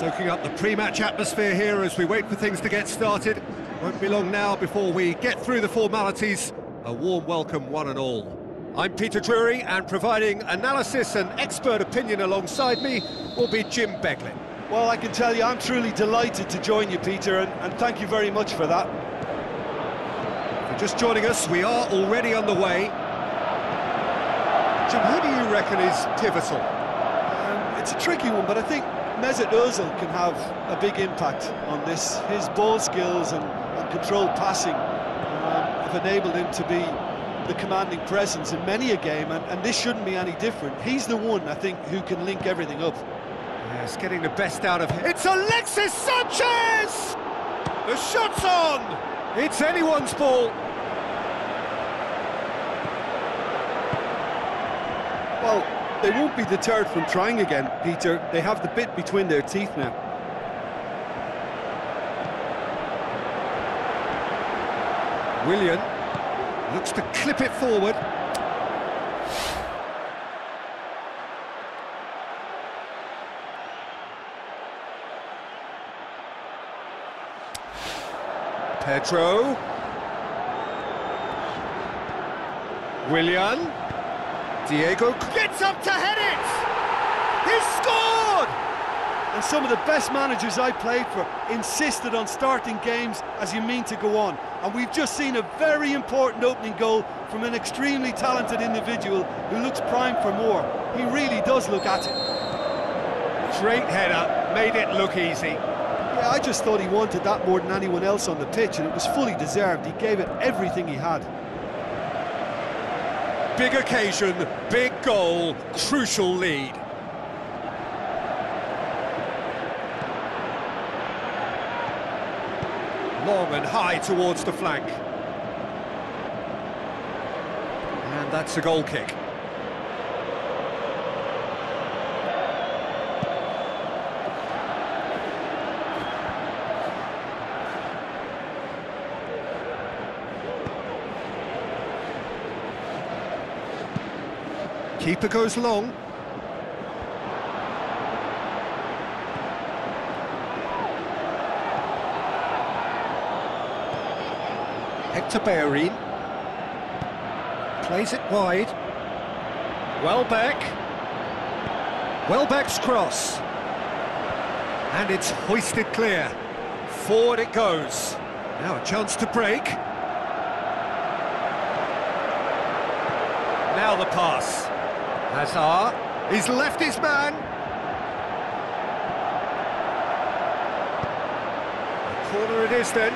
Soaking up the pre-match atmosphere here as we wait for things to get started. Won't be long now before we get through the formalities. A warm welcome, one and all. I'm Peter Drury, and providing analysis and expert opinion alongside me will be Jim Beglin. Well, I can tell you I'm truly delighted to join you, Peter, and thank you very much for that. If you're just joining us, we are already underway. Jim, who do you reckon is pivotal? It's a tricky one, but I think Mesut Ozil can have a big impact on this. His ball skills and controlled passing have enabled him to be the commanding presence in many a game, and this shouldn't be any different. He's the one, I think, who can link everything up. Yes, getting the best out of him. It's Alexis Sanchez! The shot's on! It's anyone's ball. Well, they won't be deterred from trying again, Peter. They have the bit between their teeth now. Willian looks to clip it forward. Pedro. Willian. Diego gets up to head it! He's scored! And some of the best managers I played for insisted on starting games as you mean to go on. And we've just seen a very important opening goal from an extremely talented individual who looks primed for more. He really does look at it. Great header, made it look easy. Yeah, I just thought he wanted that more than anyone else on the pitch, and it was fully deserved. He gave it everything he had. Big occasion, big goal, crucial lead. Long and high towards the flank. And that's a goal kick. Keeper goes long. Hector Bellerin plays it wide. Welbeck's cross. And it's hoisted clear. Forward it goes. Now a chance to break. Now the pass. Hazard, he's left his man. A corner it is then.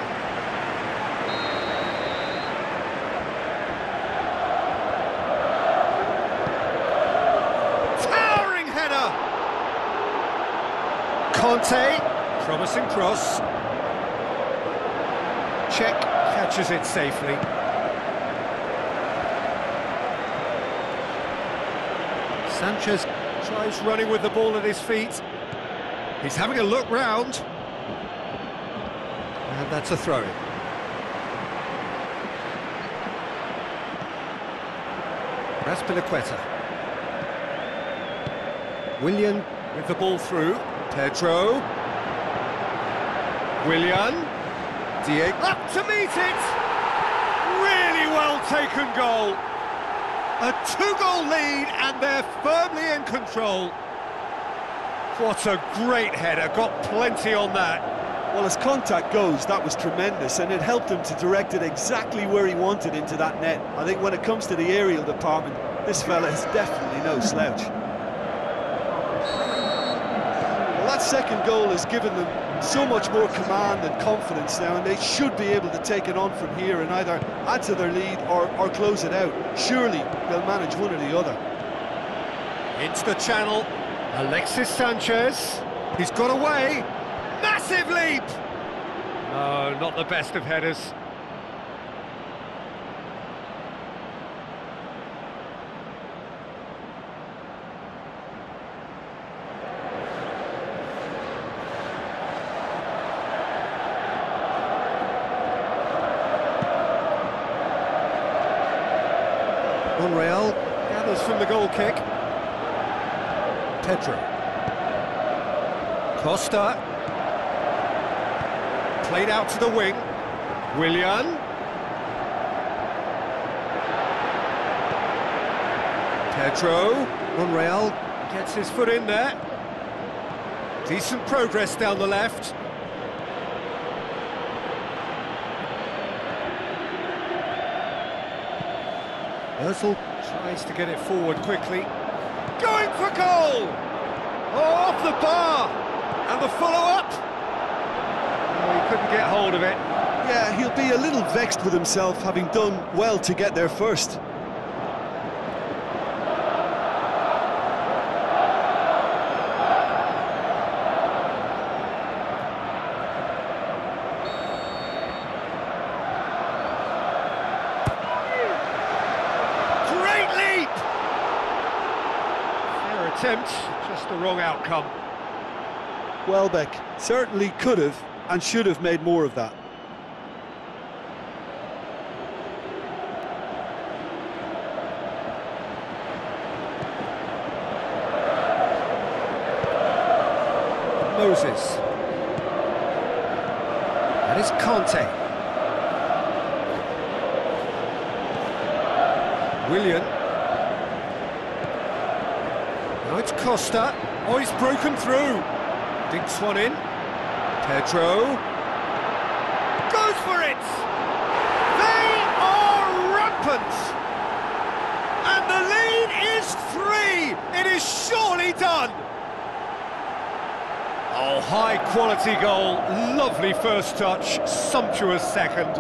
Towering header. Conte, promising cross. Czech catches it safely. Sanchez tries running with the ball at his feet. He's having a look round. And that's a throw-in. Raspilicueta. Willian with the ball through. Pedro. Willian. Diego up to meet it! Really well taken goal. A two-goal lead, and they're firmly in control. What a great header, got plenty on that. Well, as contact goes, that was tremendous, and it helped him to direct it exactly where he wanted into that net. I think when it comes to the aerial department, this fella is definitely no slouch. Well, that second goal has given them so much more command and confidence now, and they should be able to take it on from here and either add to their lead or close it out. Surely they'll manage one or the other. Into the channel, Alexis Sanchez. He's got away. Massive leap! No, not the best of headers. Monreal gathers from the goal kick. Pedro. Costa. Played out to the wing. Willian. Pedro. Monreal gets his foot in there. Decent progress down the left. Ozil tries to get it forward quickly. Going for goal! Oh, off the bar! And the follow-up? Oh, he couldn't get hold of it. Yeah, he'll be a little vexed with himself, having done well to get there first. Attempt, just the wrong outcome. Welbeck certainly could have and should have made more of that. Moses. That is Conte. Willian. Now it's Costa. Oh, he's broken through. Dinks one in. Pedro. Goes for it! They are rampant! And the lead is 3! It is surely done! Oh, high-quality goal. Lovely first touch. Sumptuous second.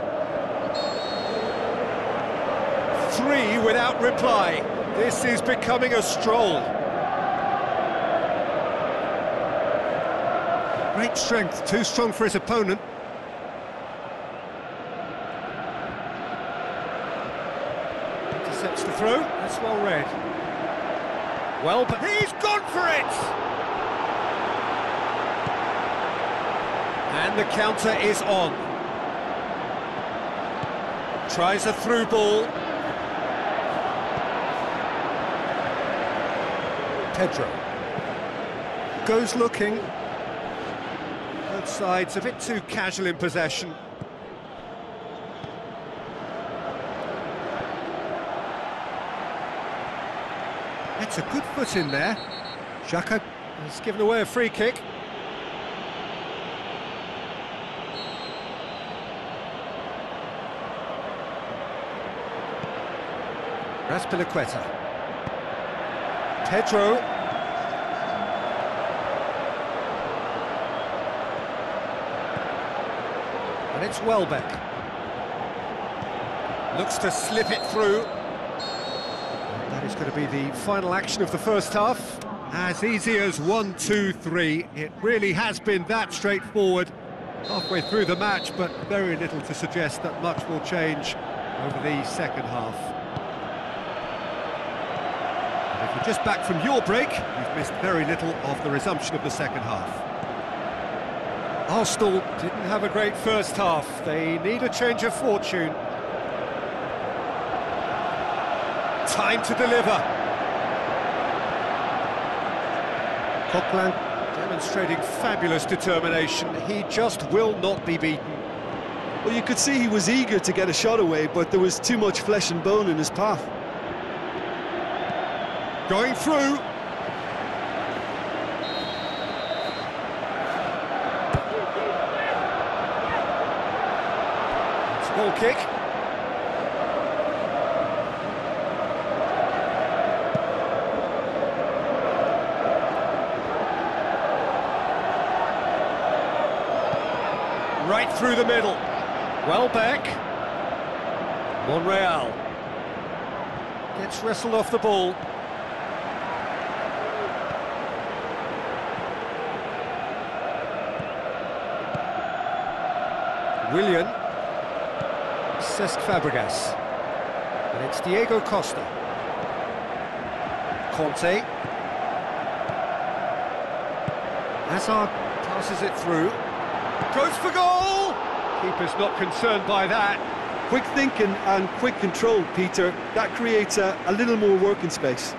3 without reply. This is becoming a stroll. Great strength, too strong for his opponent. Intercepts the throw, that's well read. Well, but he's gone for it! And the counter is on. Tries a through ball. Pedro. Goes looking. Both sides a bit too casual in possession. That's a good foot in there. Sakkā has given away a free kick. Raspilicueta. Pedro. And it's Welbeck. Looks to slip it through. And that is going to be the final action of the first half. As easy as 1, 2, 3. It really has been that straightforward halfway through the match, but very little to suggest that much will change over the second half. And if you're just back from your break, you've missed very little of the resumption of the second half. Arsenal didn't have a great first half. They need a change of fortune. Time to deliver. Coquelin demonstrating fabulous determination. He just will not be beaten. Well, you could see he was eager to get a shot away, but there was too much flesh and bone in his path. Going through. Ball kick. Right through the middle. Welbeck. Monreal. Gets wrestled off the ball. Willian. Cesc Fabregas. And it's Diego Costa. Conte. Hazard passes it through. Goes for goal! Keeper's not concerned by that. Quick thinking and quick control, Peter. That creates a little more working space.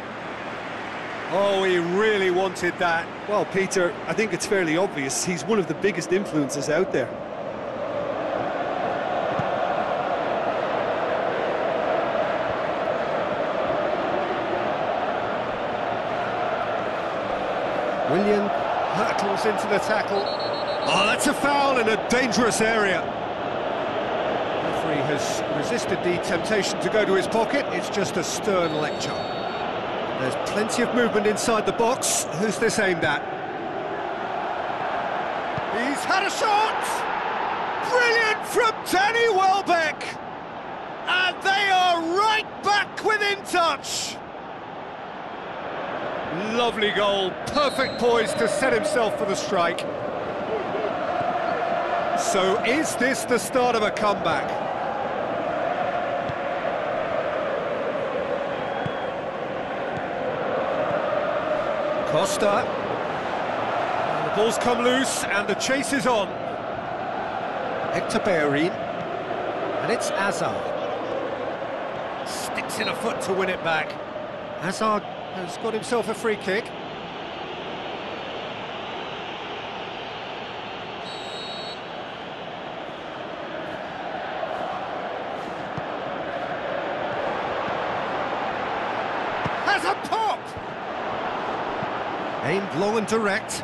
Oh, he really wanted that. Well, Peter, I think it's fairly obvious he's one of the biggest influences out there. Willian hurtles into the tackle. Oh, that's a foul in a dangerous area. The referee has resisted the temptation to go to his pocket. It's just a stern lecture. There's plenty of movement inside the box. Who's this aimed at? He's had a shot! Brilliant from Danny Welbeck! And they are right back within touch! Lovely goal, perfect poise to set himself for the strike. So is this the start of a comeback? Costa. And the ball's come loose and the chase is on. Hector Bellerin. And it's Hazard. Sticks in a foot to win it back. Hazard has got himself a free kick. Has a pop! Aimed long and direct.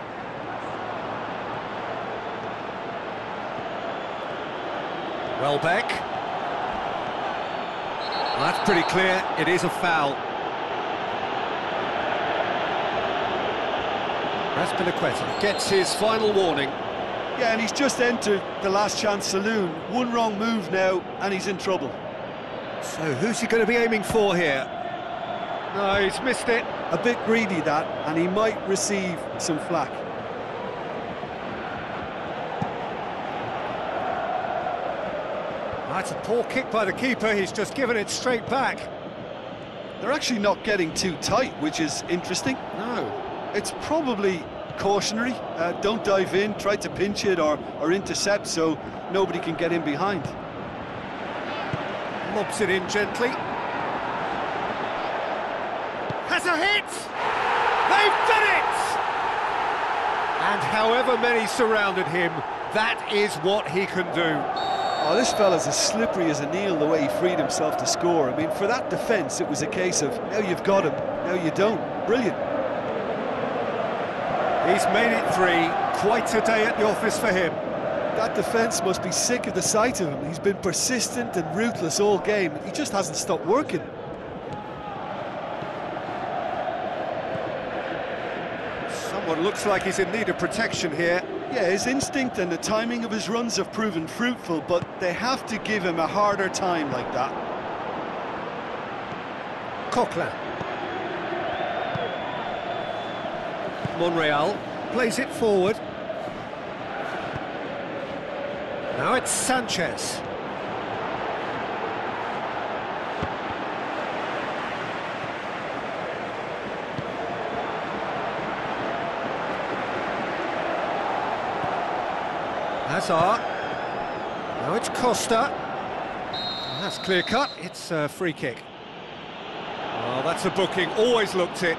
Welbeck. That's pretty clear, it is a foul. Azpilicueta gets his final warning. Yeah, and he's just entered the last chance saloon. One wrong move now, and he's in trouble. So who's he going to be aiming for here? No, he's missed it. A bit greedy, that, and he might receive some flack. That's a poor kick by the keeper, he's just given it straight back. They're actually not getting too tight, which is interesting. No. It's probably cautionary. Don't dive in, try to pinch it or intercept so nobody can get in behind. Lobs it in gently. Has a hit! They've done it! And however many surrounded him, that is what he can do. Oh, this fella's as slippery as an eel the way he freed himself to score. I mean, for that defence, it was a case of, now you've got him, now you don't. Brilliant. He's made it three. Quite a day at the office for him. That defence must be sick of the sight of him. He's been persistent and ruthless all game. He just hasn't stopped working. Someone looks like he's in need of protection here. Yeah, his instinct and the timing of his runs have proven fruitful, but they have to give him a harder time like that. Coquelin. Monreal plays it forward. Now it's Sanchez. Hazard. Now it's Costa. That's clear cut. It's a free kick. Oh, that's a booking. Always looked it.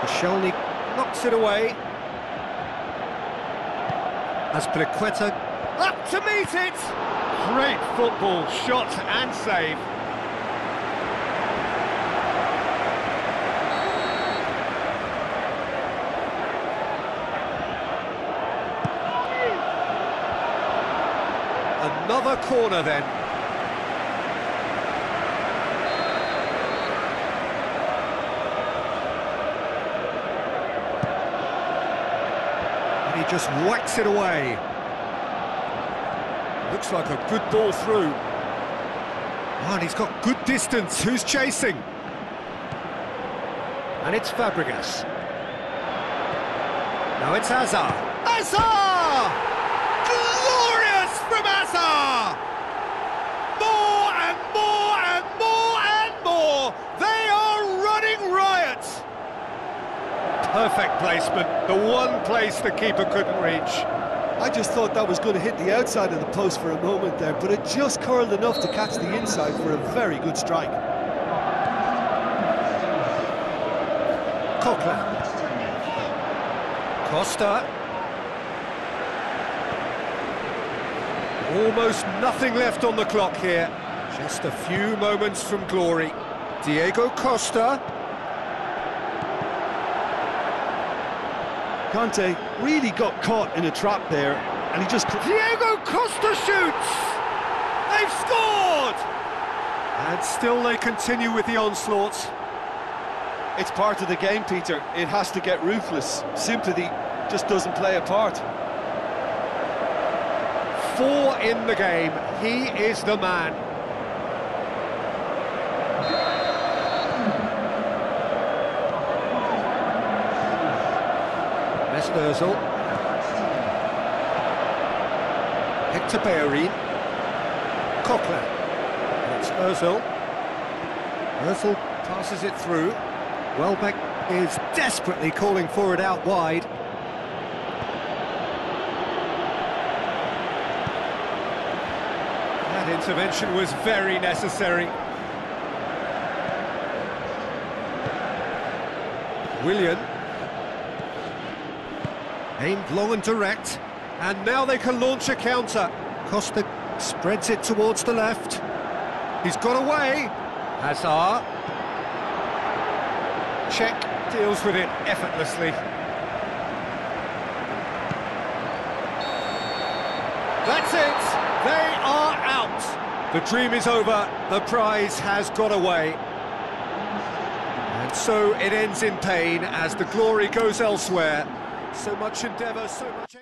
Shelny knocks it away. Azpilicueta up to meet it! Great football, shot and save. Another corner then. He just whacks it away. Looks like a good ball through. Oh, and he's got good distance. Who's chasing? And it's Fabregas. Now it's Hazard. Hazard! Glorious from Hazard! More and more and more and more. They are running riot. Perfect placement, the one place the keeper couldn't reach. I just thought that was going to hit the outside of the post for a moment there, but it just curled enough to catch the inside for a very good strike. Coquelin. Costa. Almost nothing left on the clock here. Just a few moments from glory. Diego Costa. Conte really got caught in a trap there, and he just... Diego Costa shoots! They've scored! And still they continue with the onslaughts. It's part of the game, Peter. It has to get ruthless. Sympathy just doesn't play a part. 4 in the game. He is the man. Özil. Hector Bellerin. Coquelin. It's Özil. Özil passes it through. Welbeck is desperately calling for it out wide. That intervention was very necessary. Willian. Aimed long and direct, and now they can launch a counter. Costa spreads it towards the left. He's got away. Hazard. Czech deals with it effortlessly. That's it. They are out. The dream is over. The prize has got away. And so it ends in pain as the glory goes elsewhere. So much endeavour, so much...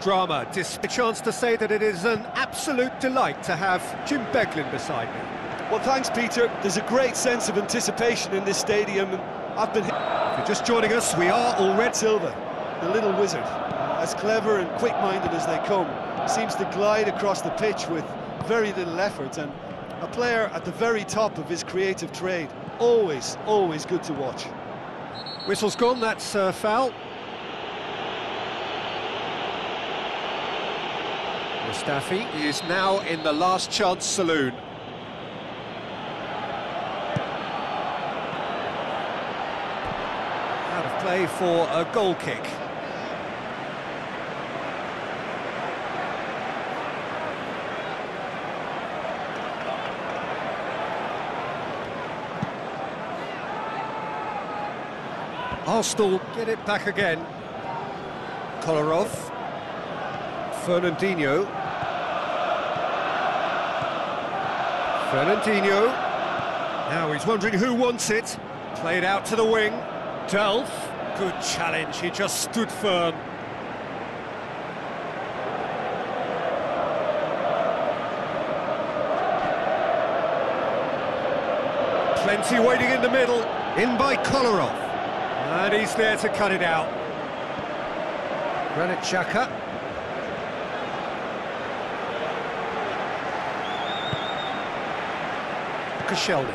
Drama, a chance to say that it is an absolute delight to have Jim Beglin beside me. Well, thanks, Peter. There's a great sense of anticipation in this stadium, and I've been... If you're just joining us, we are already... Silva, the little wizard, as clever and quick-minded as they come, seems to glide across the pitch with very little effort, and a player at the very top of his creative trade. Always, always good to watch. Whistle's gone, that's foul. Mustafi is now in the last chance saloon. Out of play for a goal kick. Arsenal get it back again. Kolarov. Fernandinho. Fernandinho. Now he's wondering who wants it. Played out to the wing. Delph. Good challenge, he just stood firm. Plenty waiting in the middle. In by Kolarov. And he's there to cut it out. Granit Xhaka. Koscielny.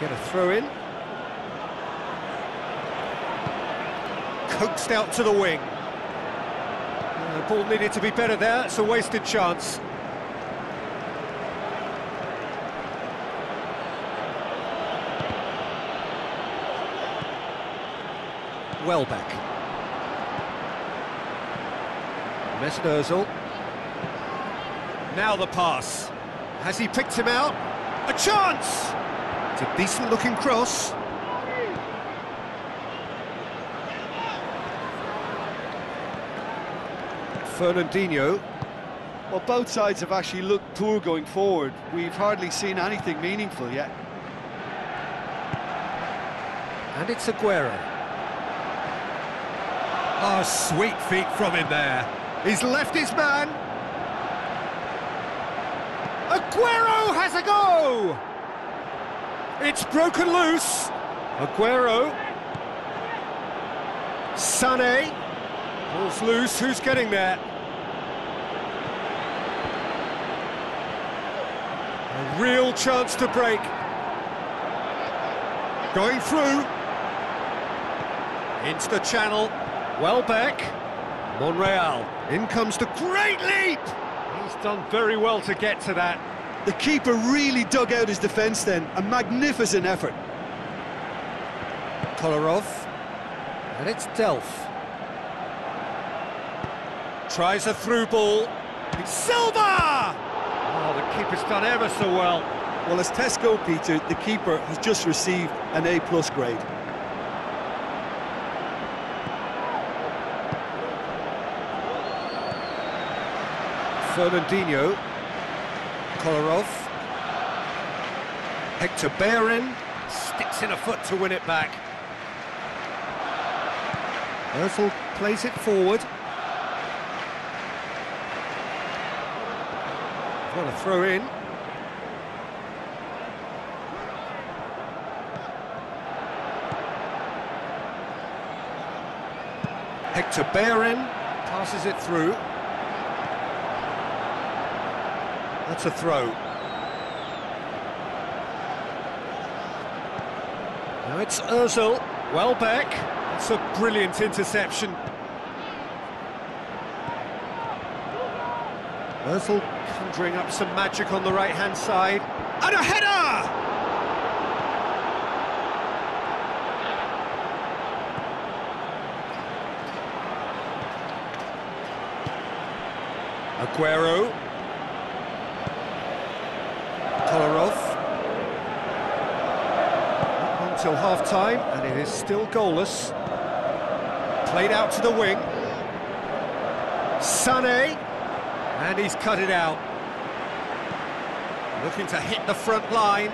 Get a throw in. Coaxed out to the wing. The ball needed to be better there, it's a wasted chance. Welbeck. Mesut Özil. Now the pass. Has he picked him out? A chance! It's a decent-looking cross. Fernandinho. Well, both sides have actually looked poor going forward. We've hardly seen anything meaningful yet. And it's Aguero. Oh, sweet feet from him there. He's left his man. Aguero has a go! It's broken loose. Aguero. Sané. Ball's loose, who's getting there? A real chance to break. Going through. Into the channel. Welbeck. Monreal. In comes the great leap! He's done very well to get to that. The keeper really dug out his defence then. A magnificent effort. Kolarov. And it's Delph. Tries a through ball. Silva! Oh, the keeper's done ever so well. Well, as Tesco, Peter, the keeper has just received an A+ grade. Fernandinho. Kolarov. Hector Bellerin sticks in a foot to win it back. Ozil plays it forward. Got a throw in. Hector Bellerin passes it through. That's a throw. Now it's Ozil. Welbeck. That's a brilliant interception. Ozil conjuring up some magic on the right-hand side. And a header! Aguero. Kolarov. Up until half-time, and it is still goalless. Played out to the wing. Sané. And he's cut it out. Looking to hit the front line.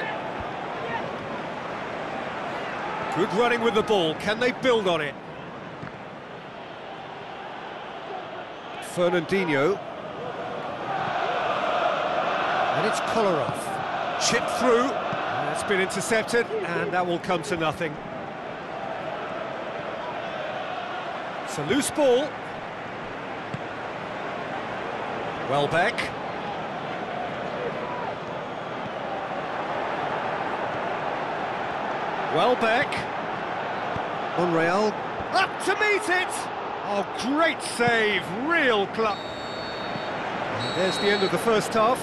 Good running with the ball. Can they build on it? Fernandinho. And it's Kolarov. Chipped through. It's been intercepted, and that will come to nothing. It's a loose ball. Welbeck. Welbeck. Monreal. Up to meet it! Oh, great save, real club. And there's the end of the first half.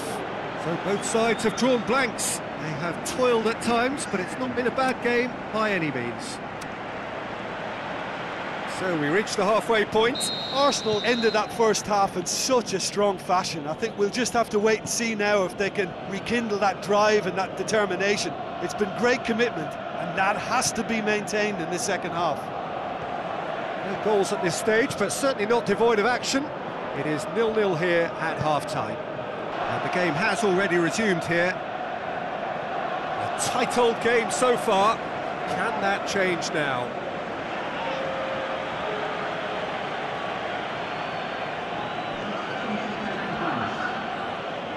So both sides have drawn blanks. They have toiled at times, but it's not been a bad game by any means. So we reach the halfway point. Arsenal ended that first half in such a strong fashion. I think we'll just have to wait and see now if they can rekindle that drive and that determination. It's been great commitment, and that has to be maintained in the second half. No goals at this stage, but certainly not devoid of action. It is 0-0 here at half-time. And the game has already resumed here. A tight old game so far. Can that change now?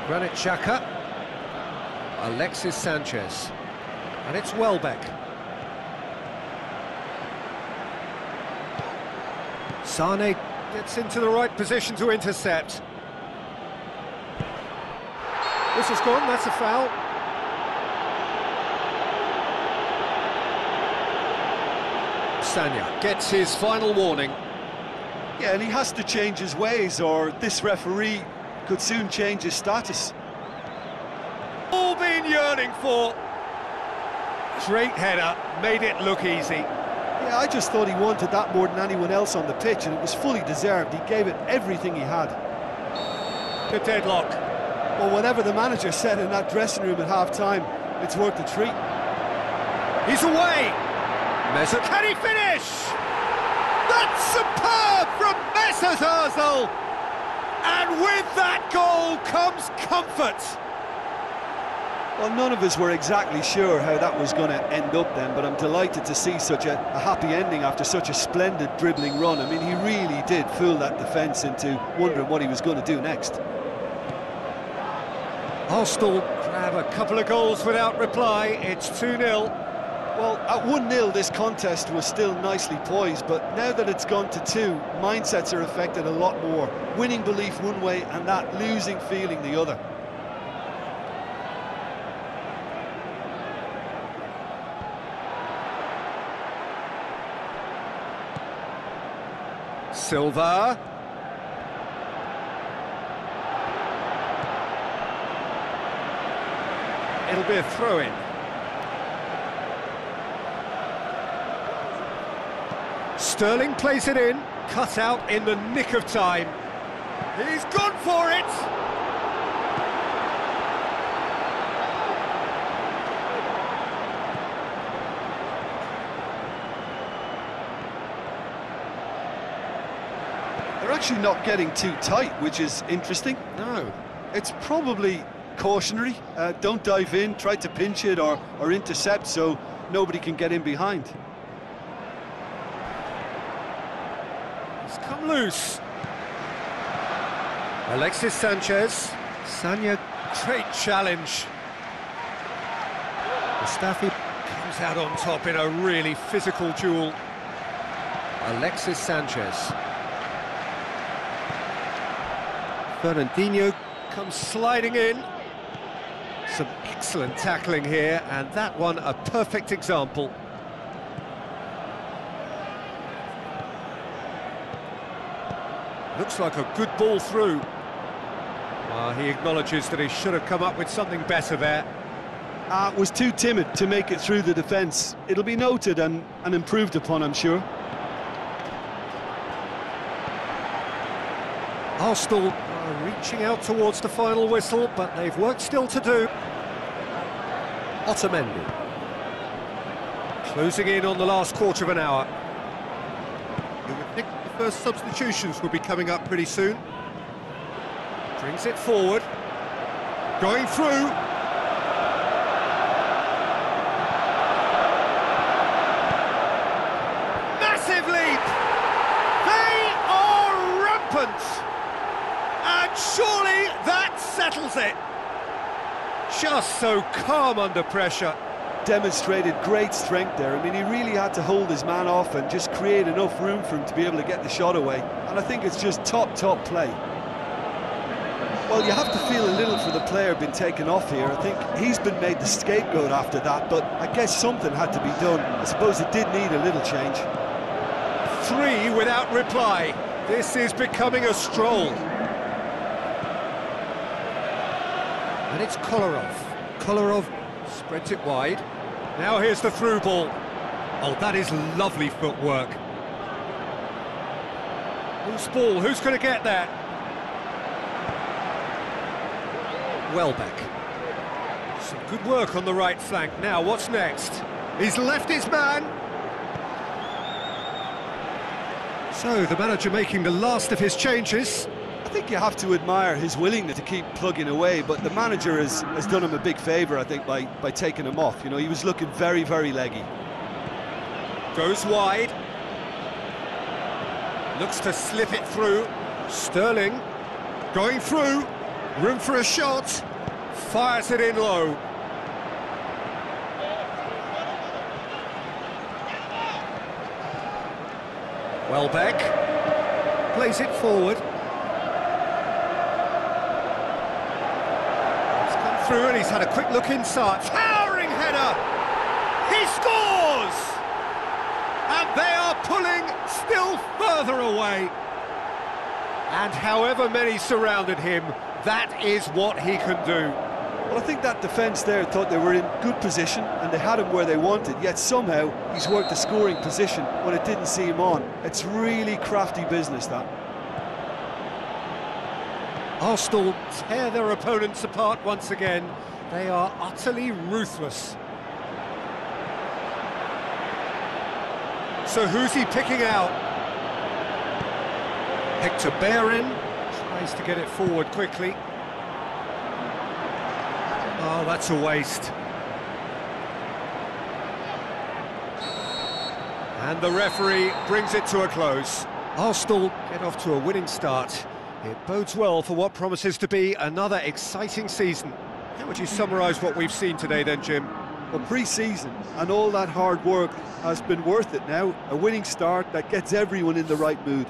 Granit Xhaka. Alexis Sanchez. And it's Welbeck. Sané gets into the right position to intercept. This is gone, that's a foul. Sanya gets his final warning. Yeah, and he has to change his ways, or this referee could soon change his status. All been yearning for. Great header, made it look easy. Yeah, I just thought he wanted that more than anyone else on the pitch, and it was fully deserved. He gave it everything he had. The deadlock. Well, whatever the manager said in that dressing room at half-time, it's worth the treat. He's away. Mesut, can he finish? That's superb from Mesut Ozil. And with that goal comes comfort. Well, none of us were exactly sure how that was going to end up then, but I'm delighted to see such a happy ending after such a splendid dribbling run. I mean, he really did fool that defence into wondering what he was going to do next. Arsenal grab a couple of goals without reply. It's 2-0. Well, at 1-0 this contest was still nicely poised, but now that it's gone to 2, mindsets are affected a lot more. Winning belief one way and that losing feeling the other. Silva. It'll be a throw-in. Sterling plays it in, cut out in the nick of time. He's gone for it! They're actually not getting too tight, which is interesting. No. It's probably cautionary. Don't dive in, try to pinch it or intercept so nobody can get in behind. It's come loose. Alexis Sanchez. Sanya, great challenge. Mustafi comes out on top in a really physical duel. Alexis Sanchez. Fernandinho comes sliding in. Some excellent tackling here, and that one a perfect example. Looks like a good ball through. He acknowledges that he should have come up with something better there. Was too timid to make it through the defence. It'll be noted and improved upon, I'm sure. Arsenal are reaching out towards the final whistle, but they've work still to do. Otamendi. Closing in on the last quarter of an hour. You would think the first substitutions will be coming up pretty soon. Brings it forward. Going through. Massive leap! They are rampant! And surely that settles it. Just so calm under pressure. Demonstrated great strength there. I mean, he really had to hold his man off and just create enough room for him to be able to get the shot away. And I think it's just top play. Well, you have to feel a little for the player being taken off here. I think he's been made the scapegoat after that, but I guess something had to be done. I suppose it did need a little change. 3 without reply. This is becoming a stroll. And it's Kolarov. Kolarov spreads it wide. Now here's the through ball. Oh, that is lovely footwork. Loose ball, who's going to get that? Welbeck. Some good work on the right flank. Now, what's next? He's left his man. So, the manager making the last of his changes. I think you have to admire his willingness to keep plugging away, but the manager has done him a big favour, I think, by taking him off. You know, he was looking very, very leggy. Goes wide. Looks to slip it through. Sterling going through. Room for a shot. Fires it in low. Welbeck plays it forward. Through, and he's had a quick look inside. Towering header! He scores! And they are pulling still further away. And however many surrounded him, that is what he can do. Well, I think that defence there thought they were in good position and they had him where they wanted, yet somehow he's worked the scoring position when it didn't see him on. It's really crafty business, that. Arsenal tear their opponents apart once again. They are utterly ruthless. So who's he picking out? Hector Bellerin tries to get it forward quickly. Oh, that's a waste. And the referee brings it to a close. Arsenal get off to a winning start. It bodes well for what promises to be another exciting season. How would you summarise what we've seen today then, Jim? Well, pre-season and all that hard work has been worth it now. A winning start that gets everyone in the right mood.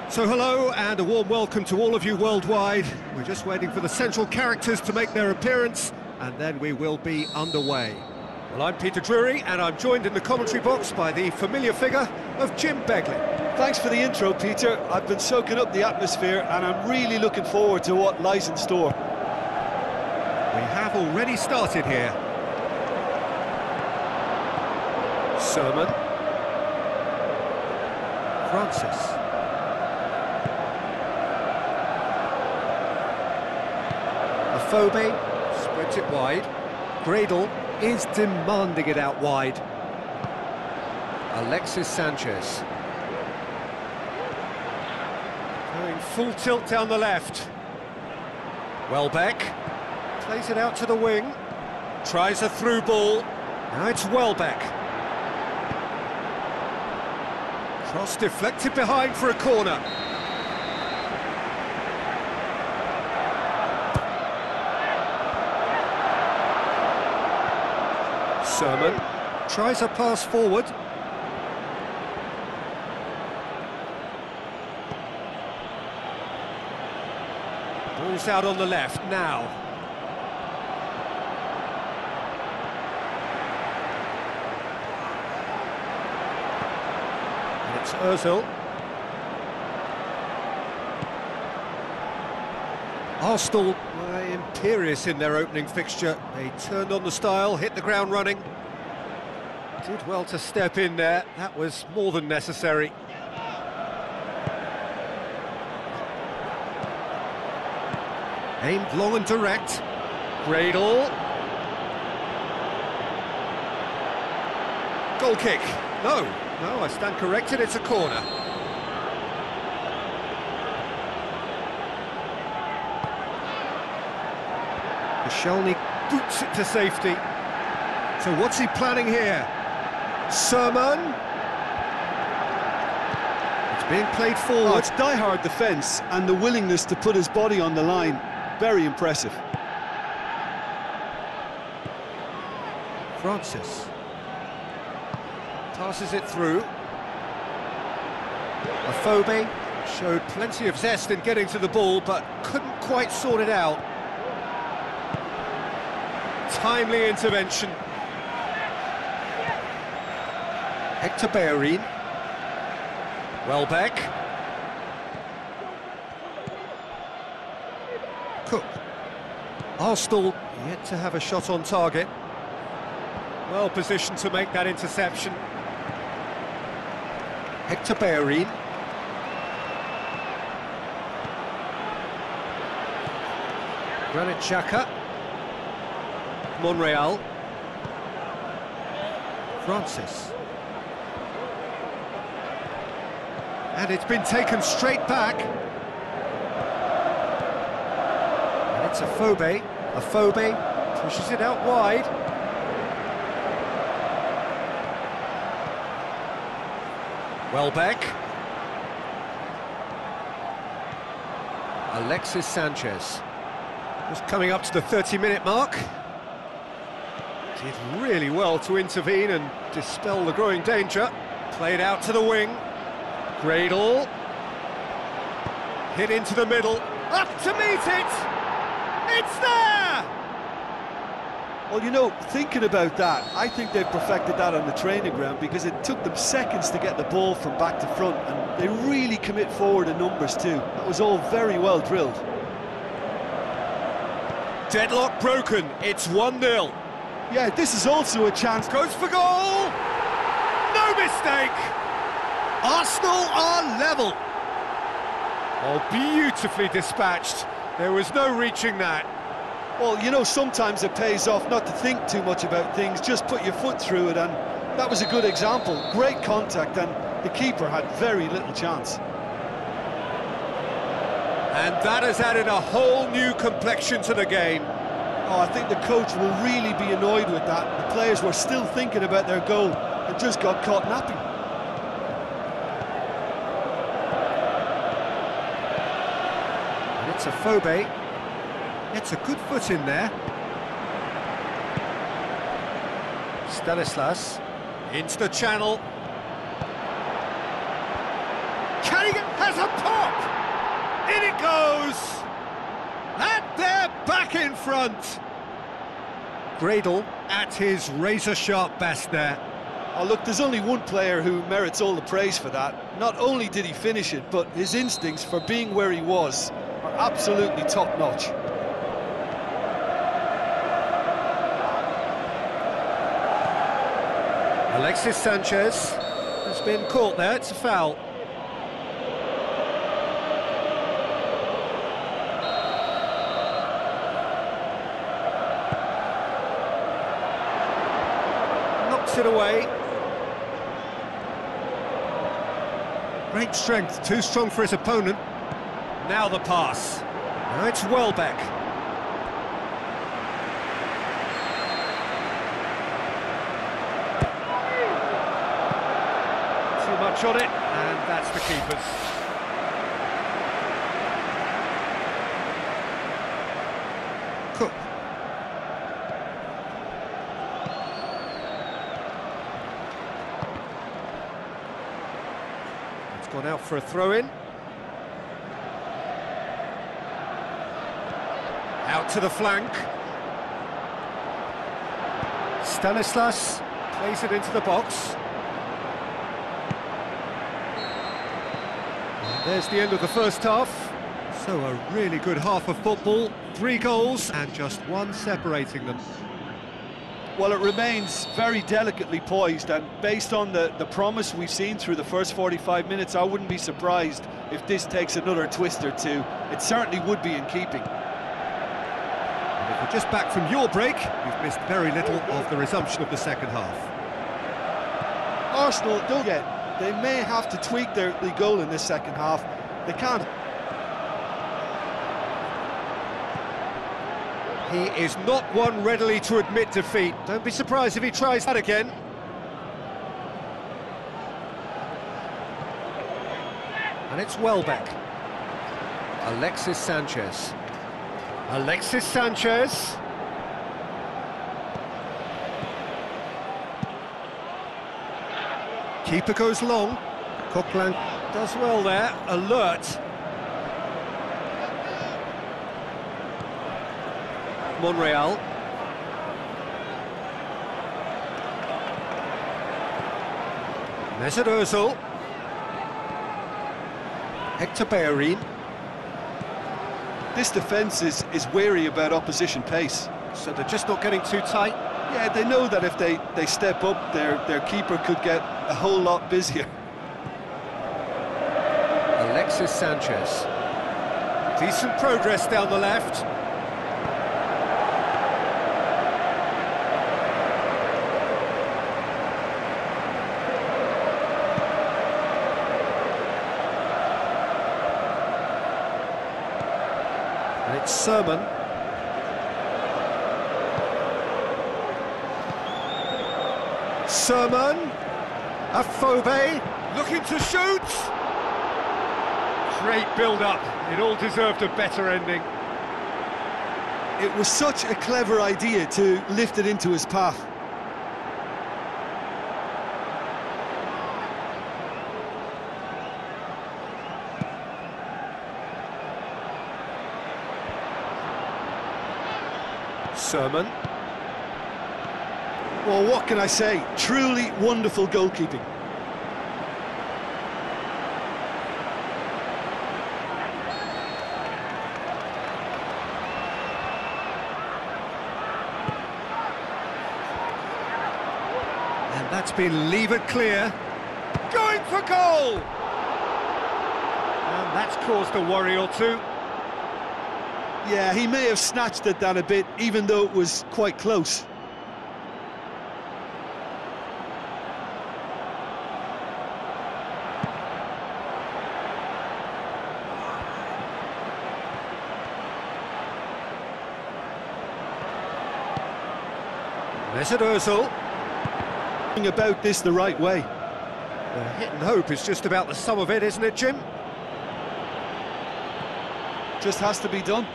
So hello and a warm welcome to all of you worldwide. We're just waiting for the central characters to make their appearance and then we will be underway. Well, I'm Peter Drury and I'm joined in the commentary box by the familiar figure of Jim Begley. Thanks for the intro, Peter. I've been soaking up the atmosphere and I'm really looking forward to what lies in store. We have already started here. Sermon. Francis. Phobe spreads it wide. Gradle is demanding it out wide. Alexis Sanchez. Going full tilt down the left. Welbeck plays it out to the wing. Tries a through ball. Now it's Welbeck. Cross deflected behind for a corner. Sermon tries a pass forward. Ball's out on the left now. And it's Ozil. Arsenal were imperious in their opening fixture. They turned on the style, hit the ground running. Did well to step in there, that was more than necessary. Aimed long and direct. Gradle. Goal kick. No, I stand corrected, it's a corner. Koscielny boots it to safety. So what's he planning here? Sermon. It's being played forward. Oh, it's die-hard defence and the willingness to put his body on the line. Very impressive. Francis. Passes it through. Phobe showed plenty of zest in getting to the ball, but couldn't quite sort it out. Timely intervention. Hector Bellerin. Welbeck. Cook. Arsenal yet to have a shot on target. Well positioned to make that interception. Hector Bellerin. Granit Xhaka. Monreal. Francis. And it's been taken straight back. And it's Phobe pushes it out wide. Welbeck. Alexis Sanchez. Just coming up to the 30-minute mark. Did really well to intervene and dispel the growing danger. Played out to the wing. Gradle. Hit into the middle. Up to meet it! It's there! Well, you know, thinking about that, I think they've perfected that on the training ground because it took them seconds to get the ball from back to front, and they really commit forward in numbers too. That was all very well drilled. Deadlock broken, it's 1-0. Yeah, this is also a chance. Goes for goal! No mistake! Arsenal are level. Oh, beautifully dispatched. There was no reaching that. Well, you know, sometimes it pays off not to think too much about things, just put your foot through it, and that was a good example. Great contact, and the keeper had very little chance. And that has added a whole new complexion to the game. Oh, I think the coach will really be annoyed with that. The players were still thinking about their goal and just got caught napping. And it's a Phobe. It's a good foot in there. Stanislas into the channel. Cunningham has a pop! In it goes! And they're back in front! Gradle at his razor-sharp best there. Oh, look, there's only one player who merits all the praise for that. Not only did he finish it, but his instincts for being where he was are absolutely top-notch. Alexis Sanchez has been caught there, it's a foul. Knocks it away. Great strength, too strong for his opponent. Now the pass. Now it's Welbeck. Much on it, and that's the keeper's. Cook. It's gone out for a throw-in. Out to the flank. Stanislas plays it into the box. There's the end of the first half. So a really good half of football. 3 goals and just 1 separating them. Well, it remains very delicately poised, and based on the promise we've seen through the first 45 minutes, I wouldn't be surprised if this takes another twist or two. It certainly would be in keeping. And if we're just back from your break, you've missed very little of the resumption of the second half. Arsenal don't get. They may have to tweak their goal in this second half. They can't. He is not one readily to admit defeat. Don't be surprised if he tries that again. And it's Welbeck. Alexis Sanchez. Alexis Sanchez. Keeper goes long. Coquelin does well there, alert. Monreal. Mesut Ozil. Hector Bellerin. This defence is wary about opposition pace. So they're just not getting too tight. Yeah, they know that if they step up, their keeper could get a whole lot busier. Alexis Sanchez. Decent progress down the left. And it's Sermon. Sermon, a Phobe, Looking to shoot! Great build-up. It all deserved a better ending. It was such a clever idea to lift it into his path. Sermon. Well, what can I say? Truly wonderful goalkeeping. And that's been levered clear. Going for goal! And that's caused a worry or two. Yeah, he may have snatched it down a bit, even though it was quite close. Mesut Ozil. About this the right way. The hit and hope is just about the sum of it, isn't it, Jim? Just has to be done.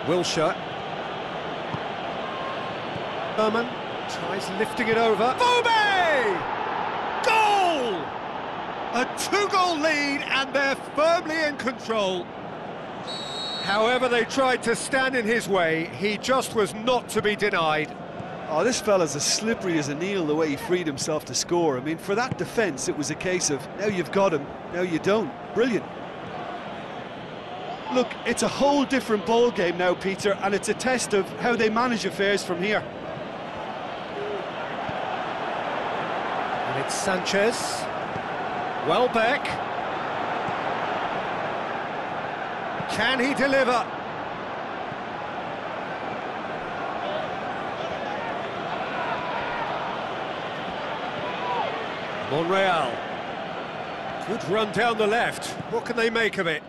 Wilshere. Herman tries lifting it over. Fobe! Goal! A two-goal lead, and they're firmly in control. However they tried to stand in his way, he just was not to be denied. Oh, this fella's as slippery as an eel, the way he freed himself to score. I mean, for that defence, it was a case of, now you've got him, now you don't. Brilliant. Look, it's a whole different ball game now, Peter, and it's a test of how they manage affairs from here. And it's Sanchez. Welbeck. Can he deliver? Monreal. Good run down the left. What can they make of it?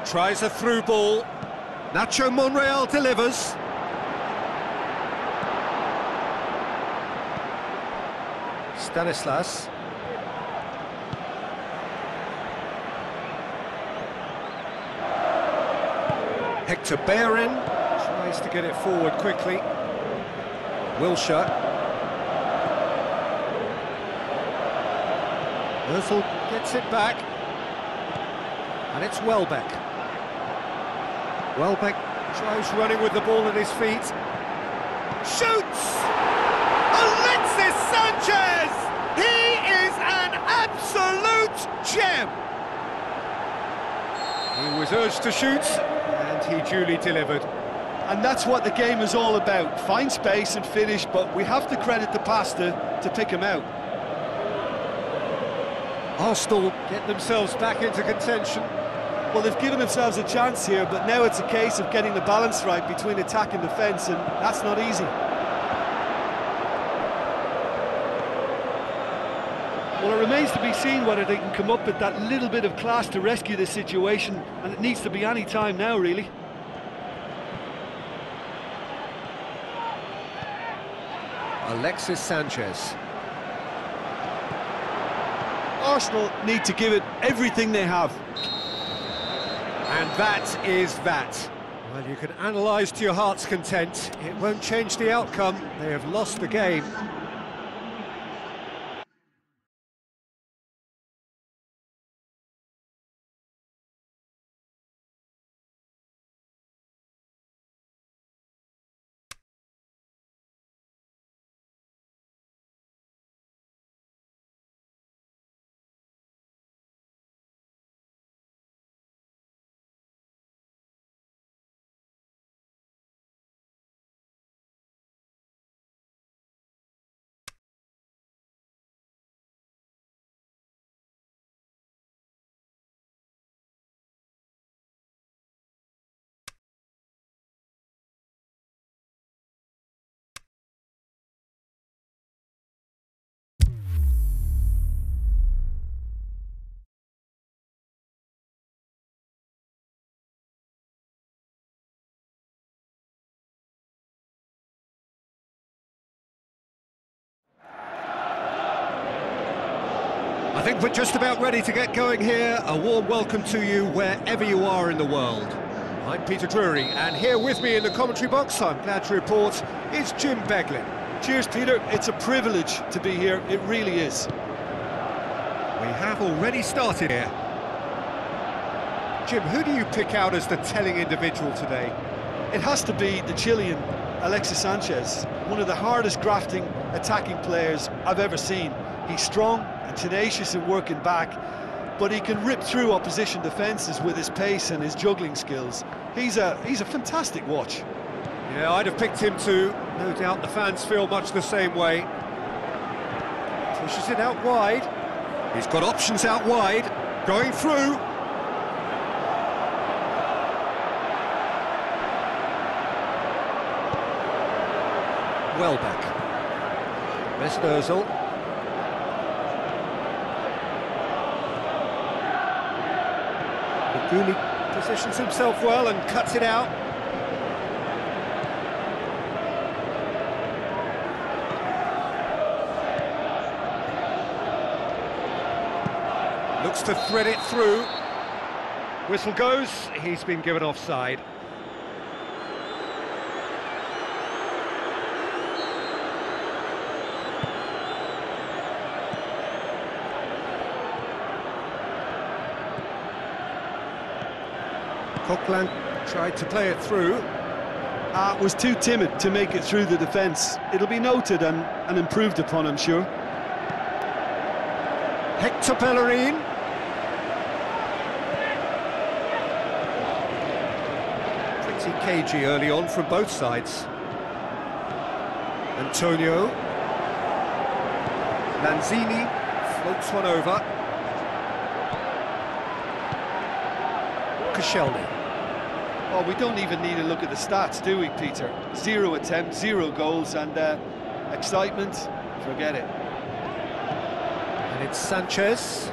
Tries a through ball. Nacho Monreal delivers. Stanislas. Hector Bellerin tries to get it forward quickly. Wilshere. Ozil gets it back. And it's Welbeck. Welbeck tries running with the ball at his feet. Shoots! Alexis Sanchez! He is an absolute gem! He was urged to shoot, and he duly delivered. And that's what the game is all about. Find space and finish, but we have to credit the pass to pick him out. Arsenal get themselves back into contention. Well, they've given themselves a chance here, but now it's a case of getting the balance right between attack and defence, and that's not easy. Well, it remains to be seen whether they can come up with that little bit of class to rescue this situation, and it needs to be any time now, really. Alexis Sanchez. Arsenal need to give it everything they have. And that is that. Well, you can analyse to your heart's content. It won't change the outcome. They have lost the game. I think we're just about ready to get going here. A warm welcome to you wherever you are in the world. I'm Peter Drury, and here with me in the commentary box, I'm glad to report, is Jim Beglin. Cheers, Peter. It's a privilege to be here. It really is. We have already started here. Jim, who do you pick out as the telling individual today? It has to be the Chilean, Alexis Sanchez, one of the hardest grafting attacking players I've ever seen. He's strong and tenacious in working back, but he can rip through opposition defences with his pace and his juggling skills. He's a fantastic watch. Yeah, I'd have picked him too. No doubt the fans feel much the same way. Pushes it out wide. He's got options out wide. Going through. Well back. Mesut Ozil. Guli positions himself well and cuts it out. Looks to thread it through. Whistle goes, he's been given offside. Coquelin tried to play it through. Was too timid to make it through the defence. It'll be noted and improved upon, I'm sure. Hector Bellerin. Pretty cagey early on from both sides. Antonio. Lanzini floats one over. Koscielny. Oh, we don't even need to look at the stats, do we, Peter? 0 attempts, 0 goals, and excitement, forget it. And it's Sanchez.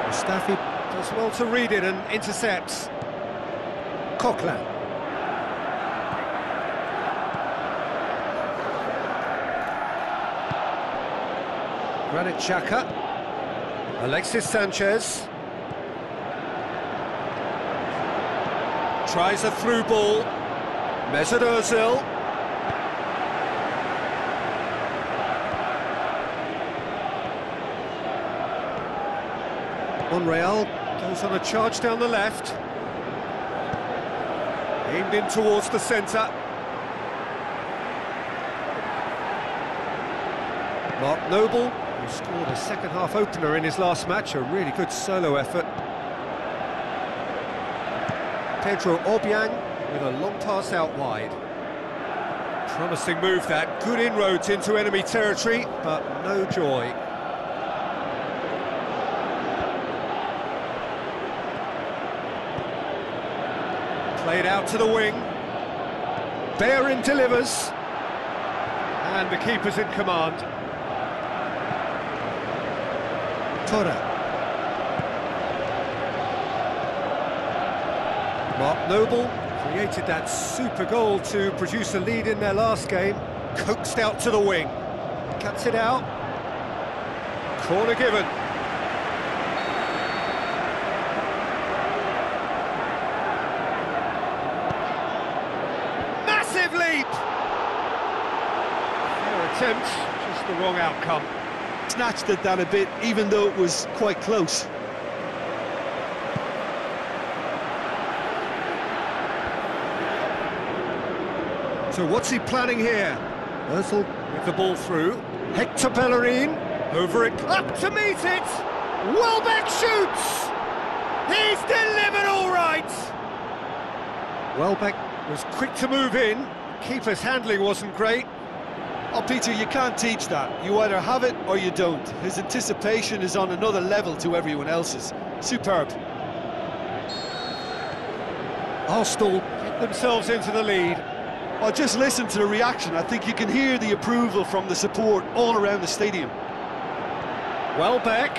Mustafi does well to read it and intercepts. Coquelin. Granit Xhaka. Alexis Sanchez. Tries a through ball. Mesut Ozil. Monreal goes on a charge down the left. Aimed in towards the centre. Mark Noble, who scored a second-half opener in his last match, a really good solo effort. Pedro Obiang with a long pass out wide. Promising move that, good inroads into enemy territory, but no joy. Played out to the wing. Bellerin delivers. And the keeper's in command. Torres. Mark Noble created that super goal to produce a lead in their last game. Coaxed out to the wing. Cuts it out. Corner given. Massive leap! Fair attempt, just the wrong outcome. Snatched at that a bit, even though it was quite close. So what's he planning here? Ozil with the ball through. Hector Bellerin over it, up to meet it. Welbeck shoots. He's delivered all right. Welbeck was quick to move in. Keeper's handling wasn't great. Oh, Peter, you can't teach that. You either have it or you don't. His anticipation is on another level to everyone else's. Superb. Arsenal get themselves into the lead. Oh, just listen to the reaction. I think you can hear the approval from the support all around the stadium. Welbeck.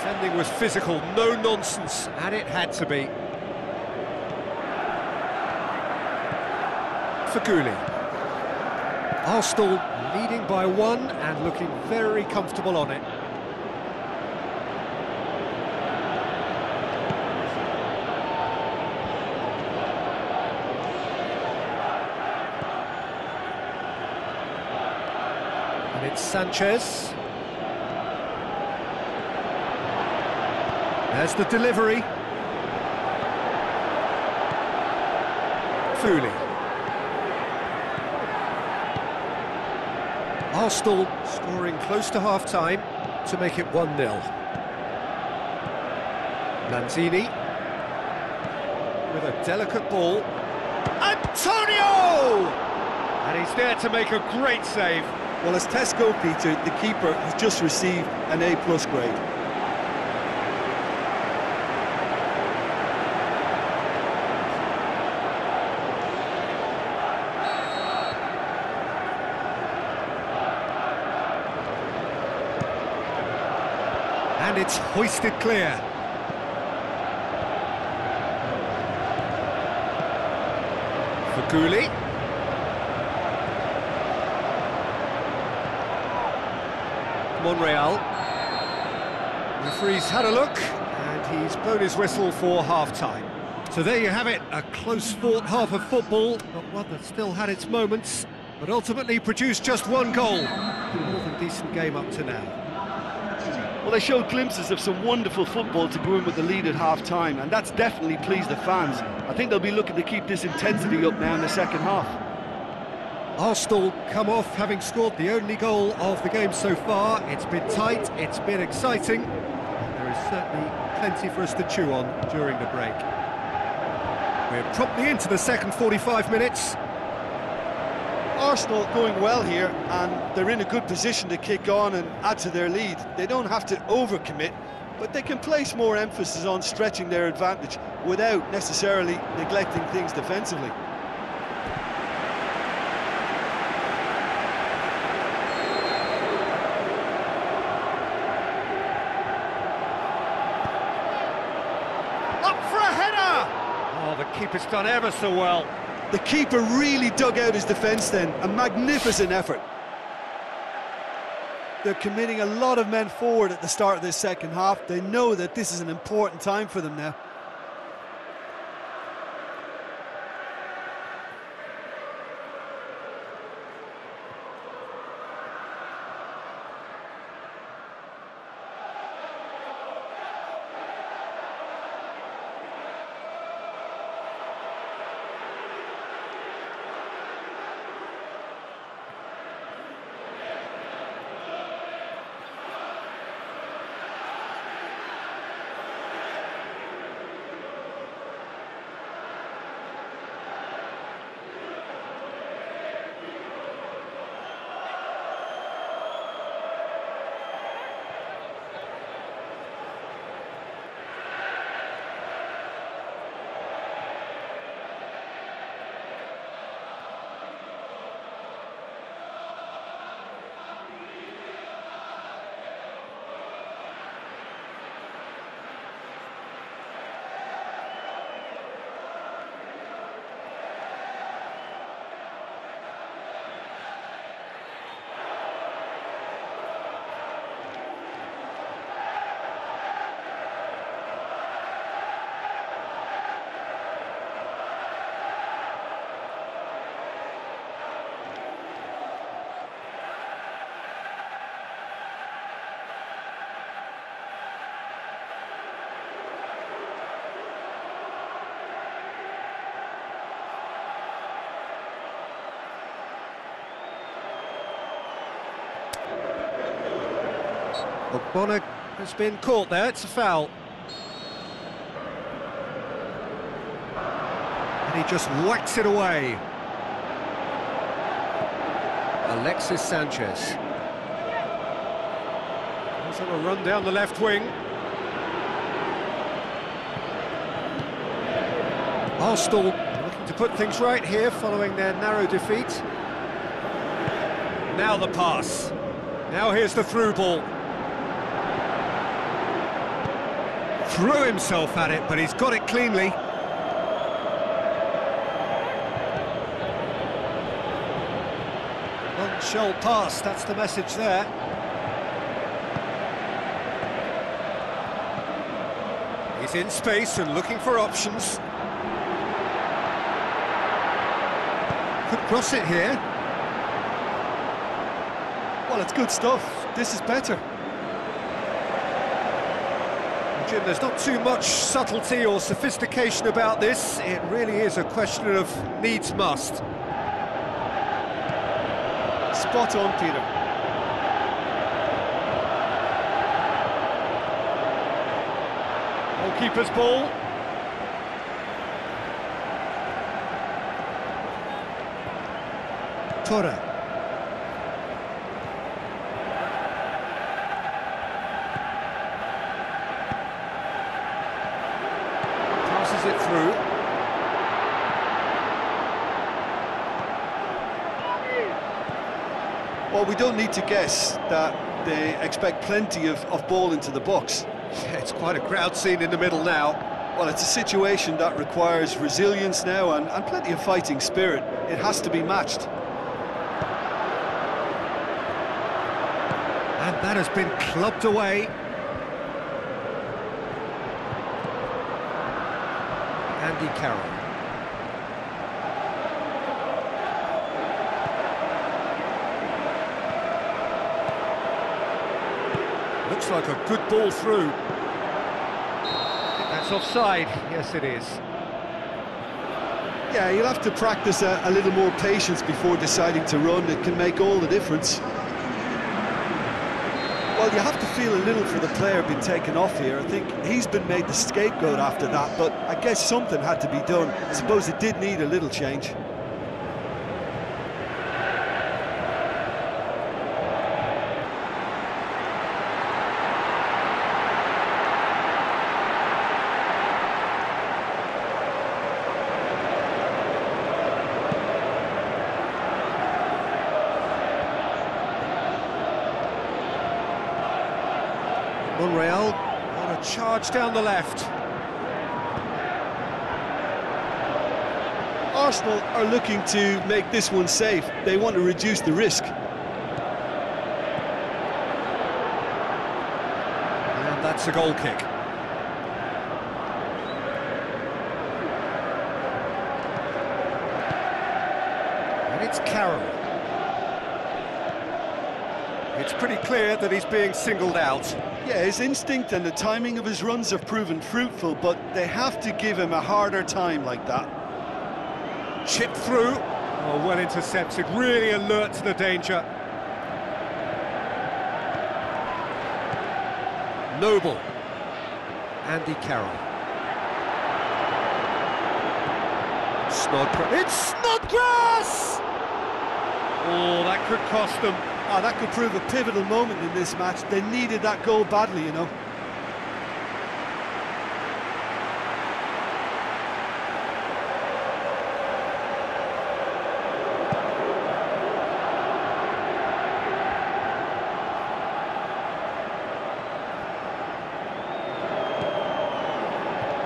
Defending was physical, no nonsense, and it had to be. Faguli. Arsenal leading by 1 and looking very comfortable on it. And it's Sanchez. There's the delivery. Fuli. Arsenal scoring close to half-time to make it 1-0. Lanzini with a delicate ball. Antonio! And he's there to make a great save. Well, as Tesco, Peter, the keeper has just received an A+ grade. And it's hoisted clear. Faguli. Monreal. Referee's had a look, and he's blown his whistle for half-time. So there you have it, a close-fought half of football, but one that still had its moments, but ultimately produced just 1 goal. More than decent game up to now. Well, they showed glimpses of some wonderful football to go in with the lead at half-time, and that's definitely pleased the fans. I think they'll be looking to keep this intensity up now in the second half. Arsenal come off having scored the only goal of the game so far. It's been tight, it's been exciting, and there is certainly plenty for us to chew on during the break. We're promptly into the second 45 minutes. Arsenal going well here, and they're in a good position to kick on and add to their lead. They don't have to overcommit, but they can place more emphasis on stretching their advantage without necessarily neglecting things defensively. Up for a header! Oh, the keeper's done ever so well. The keeper really dug out his defence then, a magnificent effort. They're committing a lot of men forward at the start of this second half. They know that this is an important time for them now. Bonner has been caught there, it's a foul. And he just whacks it away. Alexis Sanchez. He's on a run down the left wing. Arsenal looking to put things right here following their narrow defeat. Now the pass. Now here's the through ball. threw himself at it, but he's got it cleanly. Long shoal pass, that's the message there. He's in space and looking for options. Could cross it here. Well, it's good stuff. This is better. Jim, there's not too much subtlety or sophistication about this. It really is a question of needs must. Spot on, Peter. Goalkeeper's ball. Torres. Passes it through. Well, we don't need to guess that they expect plenty of ball into the box. Yeah, it's quite a crowd scene in the middle now. Well, it's a situation that requires resilience now and plenty of fighting spirit. It has to be matched. And that has been clubbed away. Andy Carroll. Looks like a good ball through. I think that's offside. Yes, it is. Yeah, you'll have to practice a little more patience before deciding to run. It can make all the difference. Well, you have to feel a little for the player being taken off here. I think he's been made the scapegoat after that, but I guess something had to be done. I suppose it did need a little change. Monreal on a charge down the left. Arsenal are looking to make this one safe. They want to reduce the risk. And that's a goal kick. And it's Carroll. It's pretty clear that he's being singled out. Yeah, his instinct and the timing of his runs have proven fruitful, but they have to give him a harder time like that. Chip through. Oh, well intercepted, really alert to the danger. Noble. Andy Carroll. Snodgrass. It's Snodgrass! Oh, that could cost them. Oh, that could prove a pivotal moment in this match. They needed that goal badly, you know.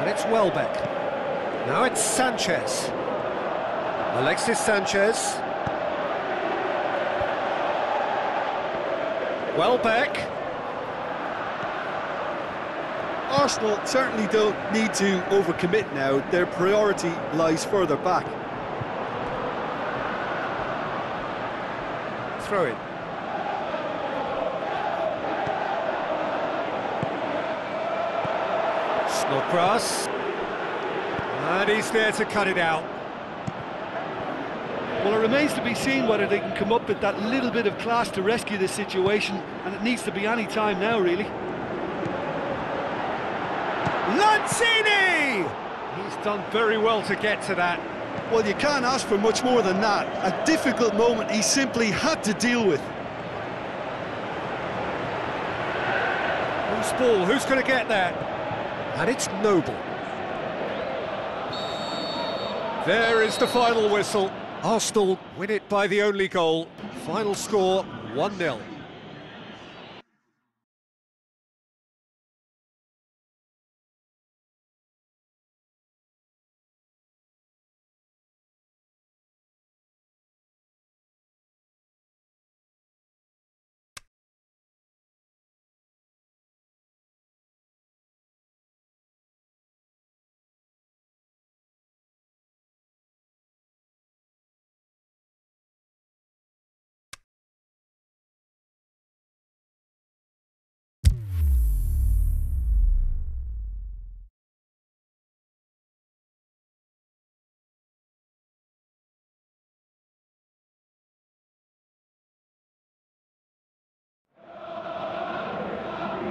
And it's Welbeck. Now it's Sanchez. Alexis Sanchez. Welbeck. Arsenal certainly don't need to overcommit now. Their priority lies further back. Throw in. Snodgrass. And he's there to cut it out. Well, it remains to be seen whether they can come up with that little bit of class to rescue this situation, and it needs to be any time now, really. Lanzini! He's done very well to get to that. Well, you can't ask for much more than that. A difficult moment he simply had to deal with. Who's ball? Who's going to get there? And it's Noble. There is the final whistle. Arsenal win it by the only goal. Final score 1-0.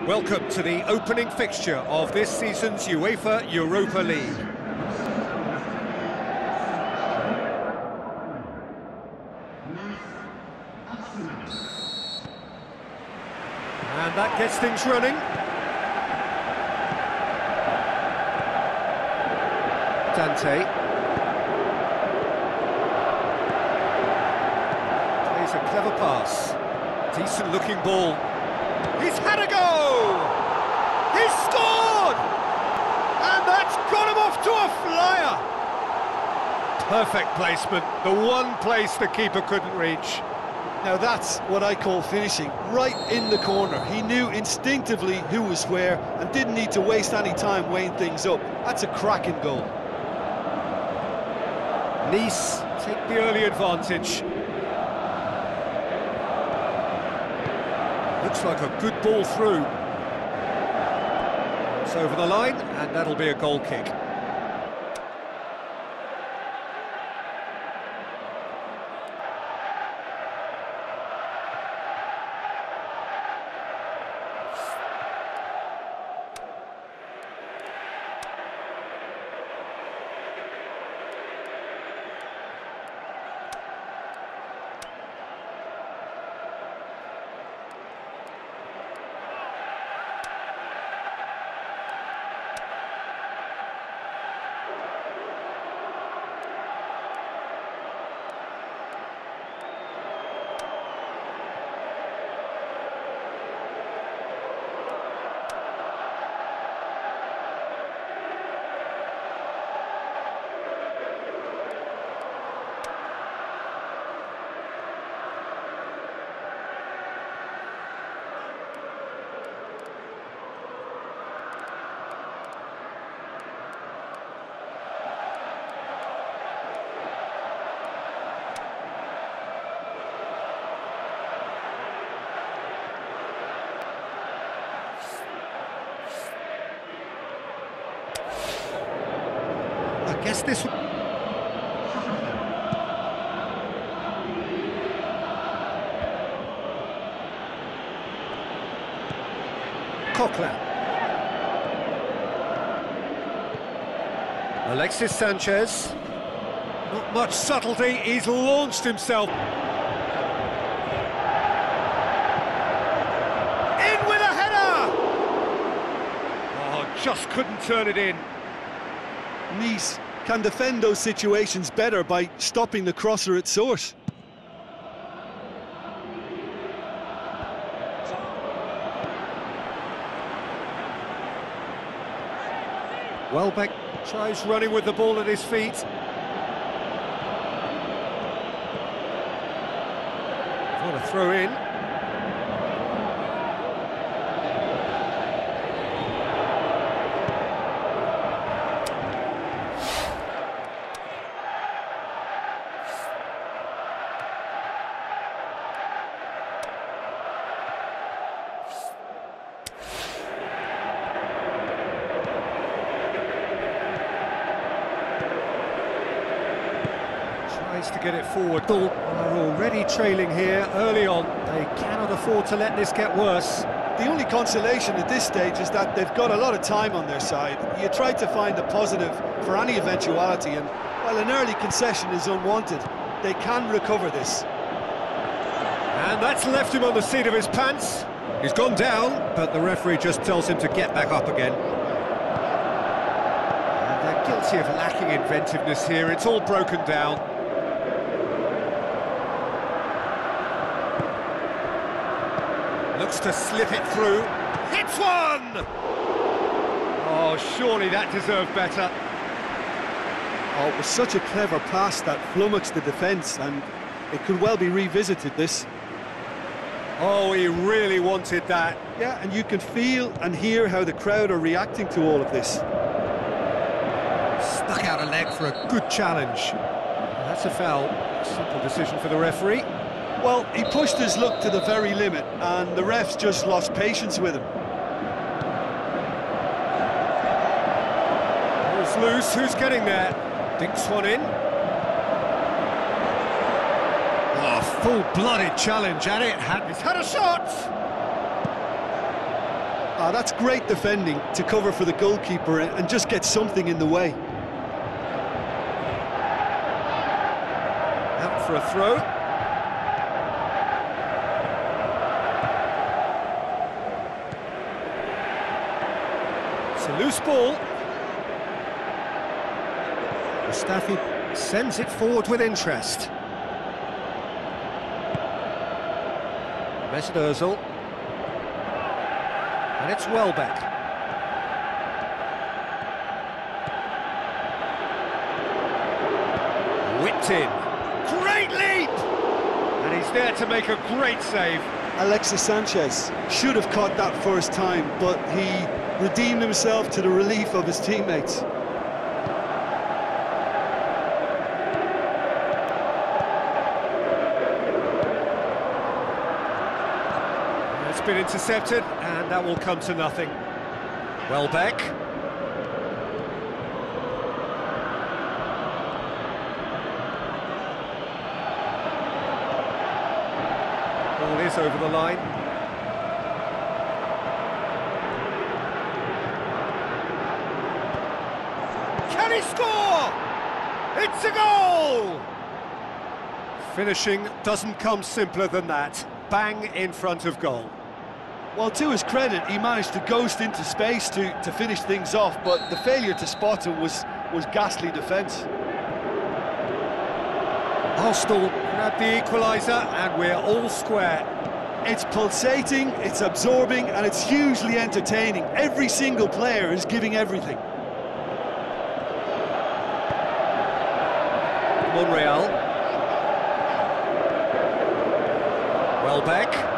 Welcome to the opening fixture of this season's UEFA Europa League. And that gets things running. Dante. Plays a clever pass. Decent looking ball. He's had a go! He's scored! And that's got him off to a flyer! Perfect placement, the one place the keeper couldn't reach. Now that's what I call finishing, right in the corner. He knew instinctively who was where and didn't need to waste any time weighing things up. That's a cracking goal. Nice take the early advantage. Looks like a good ball through. It's over the line, and that'll be a goal kick. I guess this... Coquelin. Alexis Sanchez. Not much subtlety, he's launched himself. In with a header! Oh, just couldn't turn it in. Nice can defend those situations better by stopping the crosser at source. Welbeck tries running with the ball at his feet. What a throw in. To get it forward. Are already trailing here early on. They cannot afford to let this get worse. The only consolation at this stage is that they've got a lot of time on their side. You try to find a positive for any eventuality, and while an early concession is unwanted, they can recover this. And that's left him on the seat of his pants. He's gone down, but the referee just tells him to get back up again. And they're guilty of lacking inventiveness here. It's all broken down. Looks to slip it through. Hits one! Oh, surely that deserved better. Oh, it was such a clever pass that flummoxed the defence, and it could well be revisited, this. Oh, he really wanted that. Yeah, and you can feel and hear how the crowd are reacting to all of this. Stuck out a leg for a good challenge. That's a foul. Simple decision for the referee. Well, he pushed his luck to the very limit, and the refs just lost patience with him. Ball's loose, who's getting there? Dinks one in. Oh, full-blooded challenge, and he's had a shot! Ah, that's great defending to cover for the goalkeeper and just get something in the way. Out for a throw. It's a loose ball. Mustafi sends it forward with interest. Mesut Ozil. And it's Welbeck. Whipped in. Great leap! And he's there to make a great save. Alexis Sanchez should have caught that first time, but he redeemed himself to the relief of his teammates. It's been intercepted, and that will come to nothing. Welbeck. Ball is over the line. Can he score? It's a goal! Finishing doesn't come simpler than that. Bang in front of goal. Well, to his credit, he managed to ghost into space to finish things off, but the failure to spot him was ghastly defence. Arsenal grab the equaliser, and we're all square. It's pulsating, it's absorbing, and it's hugely entertaining. Every single player is giving everything. Monreal. Welbeck.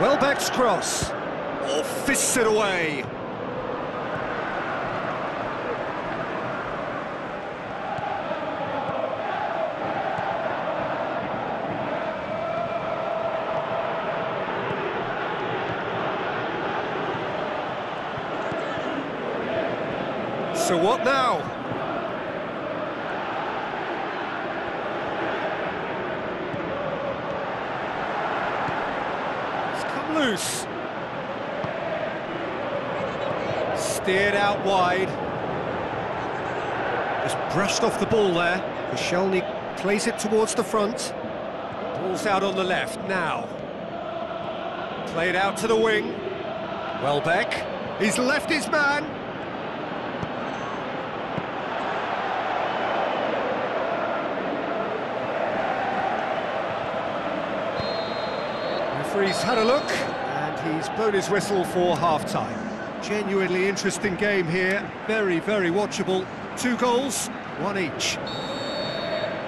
Welbeck's cross. Oh, fists it away. So what now? It's come loose. Steered out wide. Just brushed off the ball there. Koscielny plays it towards the front. Ball's out on the left now. Played out to the wing. Welbeck. He's left his man. Referee's had a look, and he's blown his whistle for half-time. Genuinely interesting game here, very, very watchable. 2 goals, 1 each.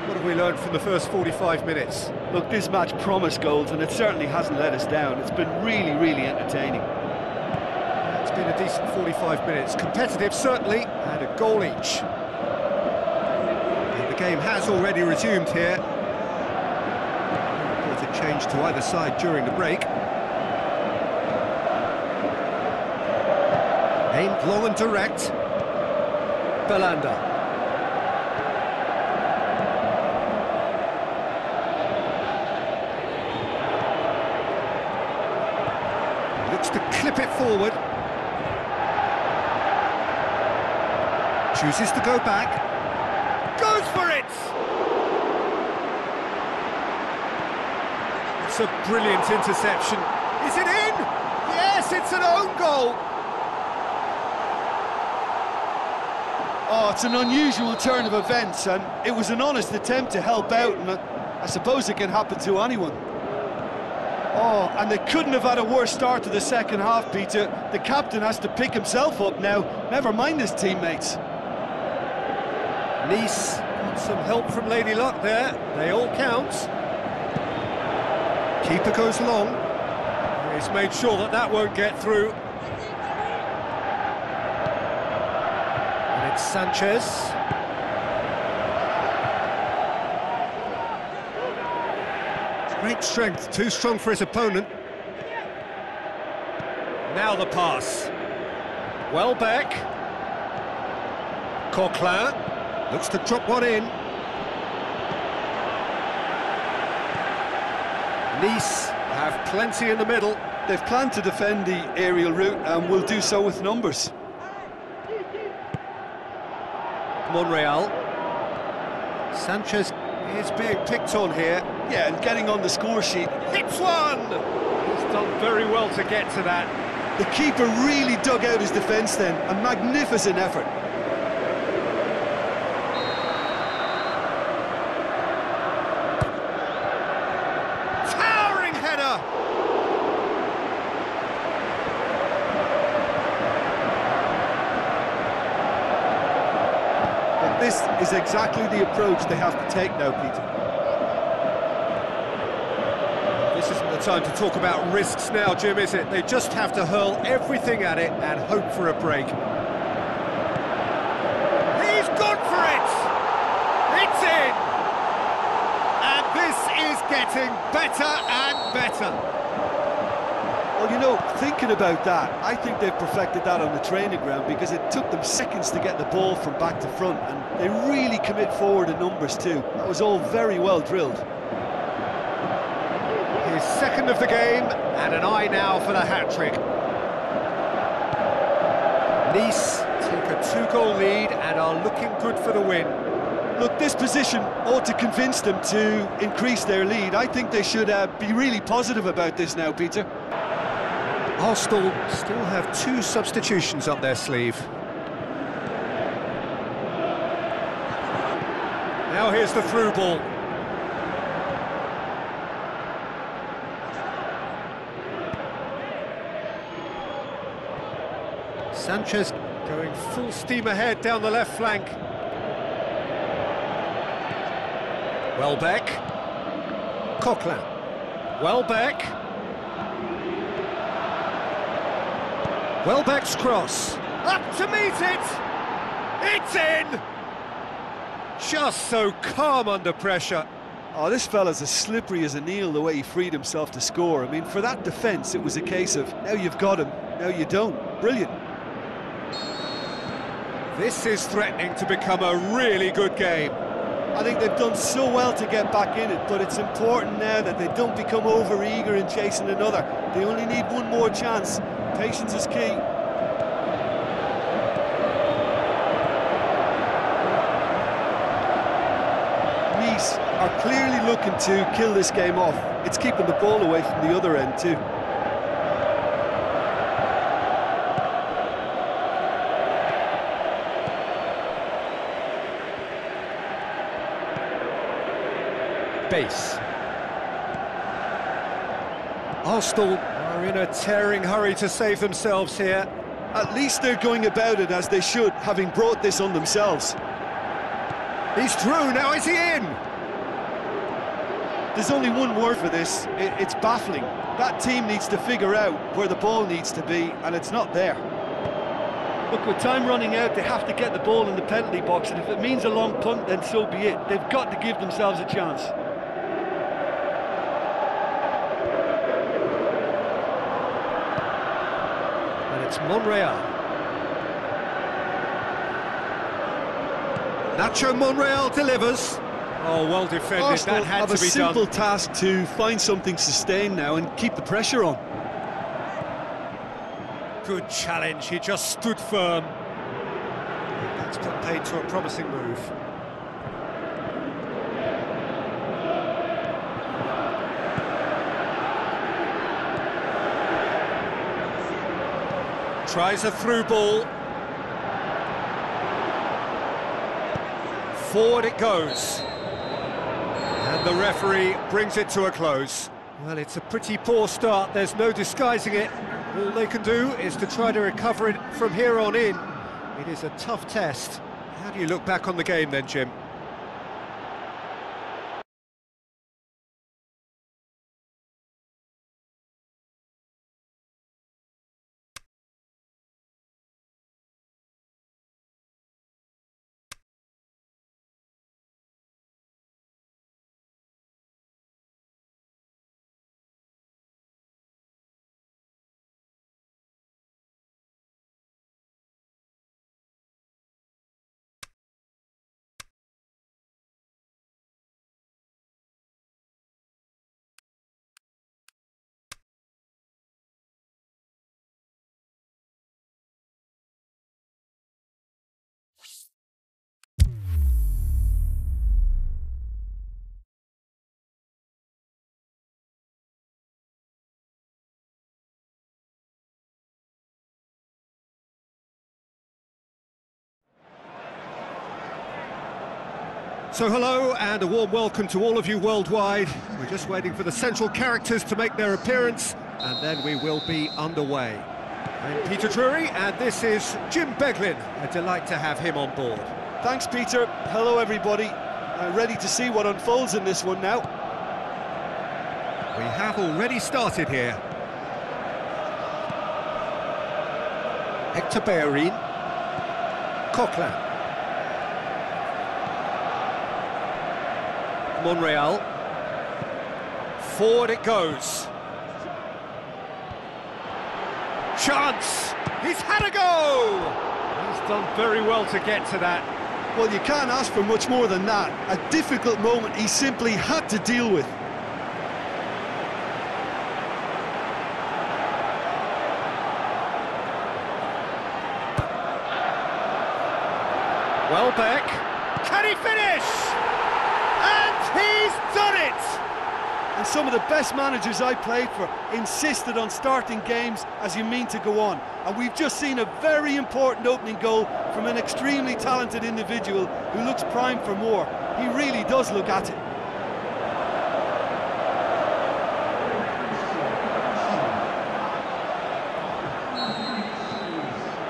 What have we learned from the first 45 minutes? Look, this match promised goals, and it certainly hasn't let us down. It's been really, really entertaining. It's been a decent 45 minutes. Competitive, certainly, and a goal each. And the game has already resumed here. Change to either side during the break. Aimed long and direct. Belanda. Looks to clip it forward. Chooses to go back. Goes for it! It's a brilliant interception. Is it in? Yes, it's an own goal. Oh, it's an unusual turn of events, and it was an honest attempt to help out, and I suppose it can happen to anyone. Oh, and they couldn't have had a worse start to the second half, Peter. The captain has to pick himself up now, never mind his teammates. Nice got some help from Lady Luck there. They all count. Keeper goes long. He's made sure that that won't get through. And it's Sanchez. Great strength, too strong for his opponent. Now the pass. Welbeck. Coquelin looks to drop one in. Nice have have plenty in the middle. They've planned to defend the aerial route and will do so with numbers. Monreal. Sanchez is being picked on here. Yeah, and getting on the score sheet. Hits one! He's done very well to get to that. The keeper really dug out his defence then. A magnificent effort. Towering header! But this is exactly the approach they have to take now, Peter. This isn't the time to talk about risks now, Jim, is it? They just have to hurl everything at it and hope for a break. He's gone for it! It's in! And this is getting better and better. Well, you know, thinking about that, I think they've perfected that on the training ground because it took them seconds to get the ball from back to front, and they really commit forward in numbers too. That was all very well drilled. His second of the game, and an eye now for the hat-trick. Nice take a 2-goal lead and are looking good for the win. Look, this position ought to convince them to increase their lead. I think they should be really positive about this now, Peter. Arsenal still have 2 substitutions up their sleeve. Now here's the through ball. Sanchez going full steam ahead down the left flank. Welbeck. Coquelin. Welbeck. Welbeck's cross. Up to meet it! It's in! Just so calm under pressure. Oh, this fella's as slippery as an eel the way he freed himself to score. I mean, for that defence, it was a case of, now you've got him, now you don't. Brilliant. This is threatening to become a really good game. I think they've done so well to get back in it, but it's important now that they don't become over-eager in chasing another. They only need one more chance. Patience is key. Nice are clearly looking to kill this game off. It's keeping the ball away from the other end too. Base. Arsenal are in a tearing hurry to save themselves here. At least they're going about it as they should, having brought this on themselves. He's through, now is he in? There's only one word for this, it's baffling. That team needs to figure out where the ball needs to be, and it's not there. Look, with time running out, they have to get the ball in the penalty box, and if it means a long punt, then so be it. They've got to give themselves a chance. It's Monreal. Nacho Monreal delivers. Oh, well defended. Arsenal that had have to a be simple done. task to find something sustained now and keep the pressure on. Good challenge. He just stood firm. That's put paid to a promising move. Tries a through ball. Forward it goes. And the referee brings it to a close. Well, it's a pretty poor start, there's no disguising it. All they can do is to try to recover it from here on in. It is a tough test. How do you look back on the game then, Jim? So hello and a warm welcome to all of you worldwide. We're just waiting for the central characters to make their appearance and then we will be underway. I'm Peter Drury and this is Jim Beglin. A delight to have him on board. Thanks, Peter. Hello, everybody. Ready to see what unfolds in this one now. We have already started here. Hector Bellerin. Coquelin. Monreal. Forward it goes. Chance! He's had a go! He's done very well to get to that. Well, you can't ask for much more than that. A difficult moment he simply had to deal with. Welbeck. Can he finish? And he's done it! And some of the best managers I played for insisted on starting games as you mean to go on. And we've just seen a very important opening goal from an extremely talented individual who looks primed for more. He really does look at it.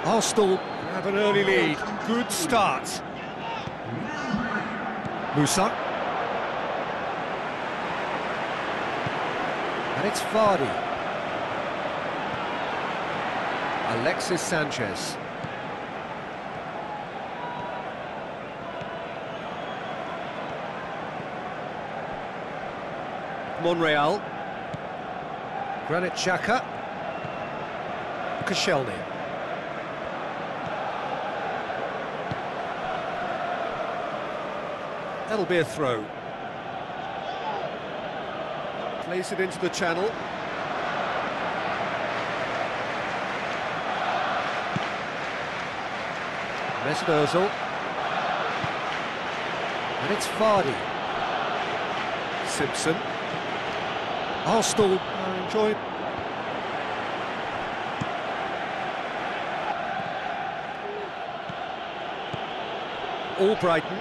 Arsenal have an early lead. Good start. Musa. And it's Vardy. Alexis Sanchez. Monreal. Granit Xhaka. Koscielny. That'll be a throw. Place it into the channel. Mesut Ozil. And it's Vardy. Simpson. Arsenal are enjoying. Albrighton.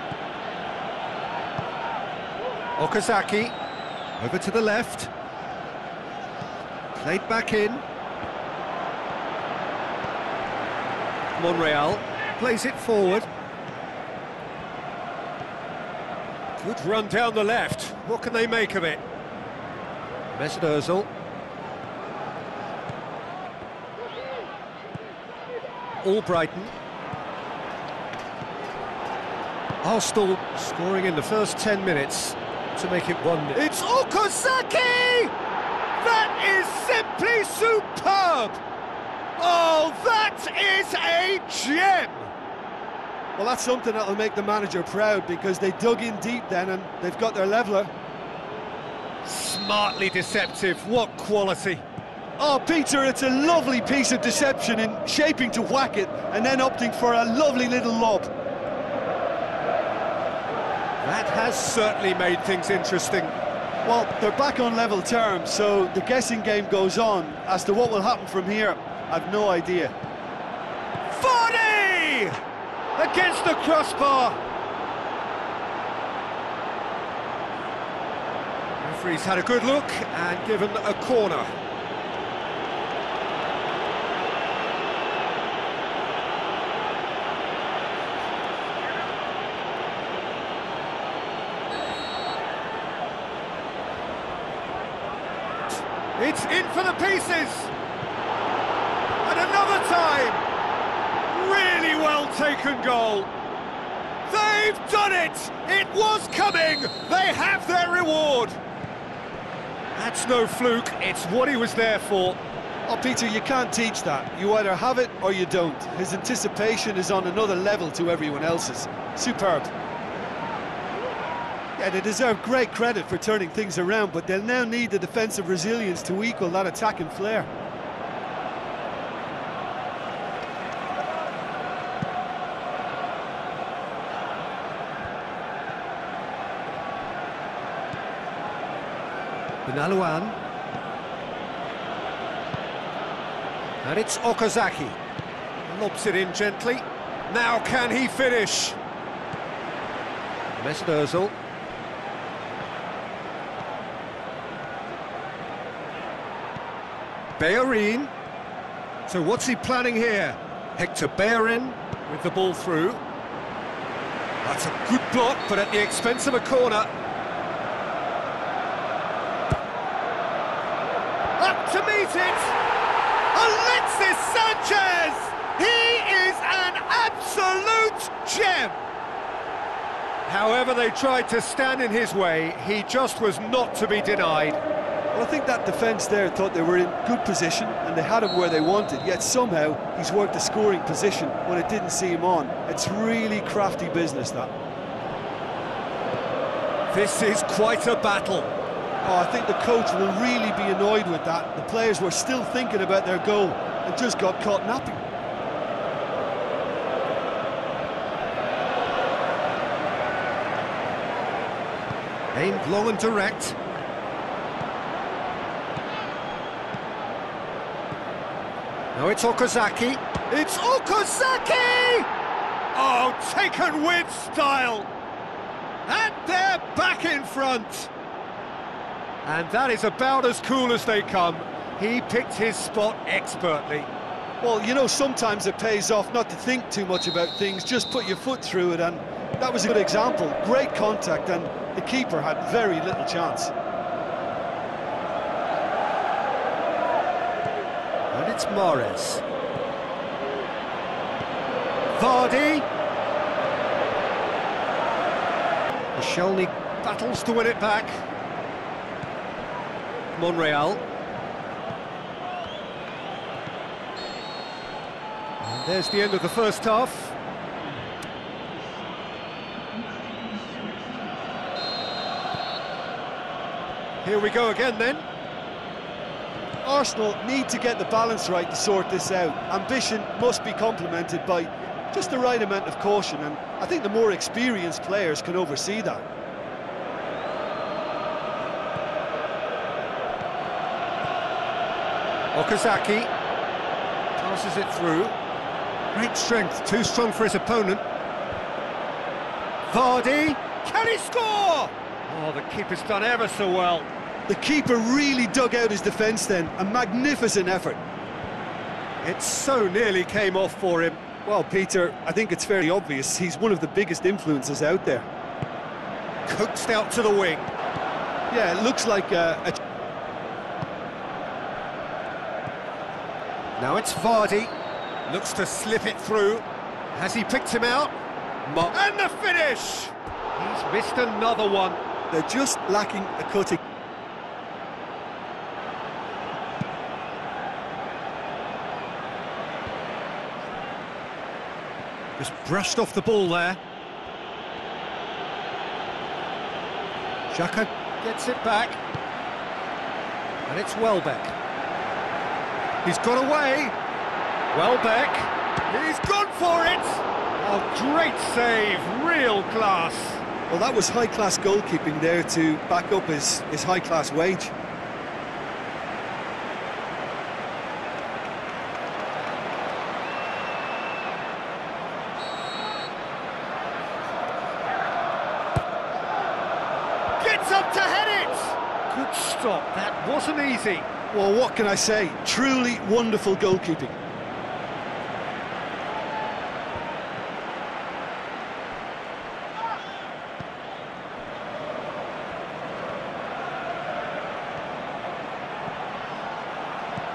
Okazaki. Over to the left. Played back in. Monreal plays it forward. Good run down the left. What can they make of it? Mesut Ozil. Albrighton. Arsenal scoring in the first 10 minutes to make it 1-0. It's Okazaki! That is simply superb! Oh, that is a gem! Well, that's something that'll make the manager proud because they dug in deep then and they've got their leveller. Smartly deceptive, what quality! Oh, Peter, it's a lovely piece of deception in shaping to whack it and then opting for a lovely little lob. That has certainly made things interesting. Well, they're back on level terms, so the guessing game goes on. As to what will happen from here, I've no idea. Vardy! Against the crossbar! Referee's had a good look and given a corner. It's in for the pieces! And another time! Really well taken goal! They've done it! It was coming! They have their reward! That's no fluke, it's what he was there for. Oh, Peter, you can't teach that. You either have it or you don't. His anticipation is on another level to everyone else's. Superb. Yeah, they deserve great credit for turning things around, but they'll now need the defensive resilience to equal that attacking flair. Benalouan. And it's Okazaki. Lobs it in gently. Now can he finish? Mesut Ozil. Bellerin. So what's he planning here? Hector Bellerin with the ball through. That's a good block, but at the expense of a corner. Up to meet it! Alexis Sanchez! He is an absolute gem! However they tried to stand in his way, he just was not to be denied. Well, I think that defence there thought they were in good position and they had him where they wanted, yet somehow he's worked a scoring position when it didn't see him on. It's really crafty business, that. This is quite a battle. Oh, I think the coach will really be annoyed with that. The players were still thinking about their goal and just got caught napping. Aimed long and direct. Now it's Okazaki. It's Okazaki! Oh, taken with style. And they're back in front. And that is about as cool as they come. He picked his spot expertly. Well, you know, sometimes it pays off not to think too much about things, just put your foot through it, and that was a good example. Great contact, and the keeper had very little chance. And it's Mahrez. Vardy. Koscielny battles to win it back. Monreal. And there's the end of the first half. Here we go again then. Arsenal need to get the balance right to sort this out. Ambition must be complemented by just the right amount of caution, and I think the more experienced players can oversee that. Okazaki passes it through. Great strength, too strong for his opponent. Vardy, can he score? Oh, the keeper's done ever so well. The keeper really dug out his defence then, a magnificent effort. It so nearly came off for him. Well, Peter, I think it's fairly obvious he's one of the biggest influences out there. Coaxed out to the wing. Yeah, it looks like Now it's Vardy. Looks to slip it through. Has he picked him out? And the finish! He's missed another one. They're just lacking a cutting. Just brushed off the ball there. Xhaka gets it back. And it's Welbeck. He's got away. Welbeck. He's gone for it. Oh, great save. Real class. Well, that was high-class goalkeeping there to back up his high-class wage. Gets up to head it! Good stop, that wasn't easy. Well, what can I say? Truly wonderful goalkeeping.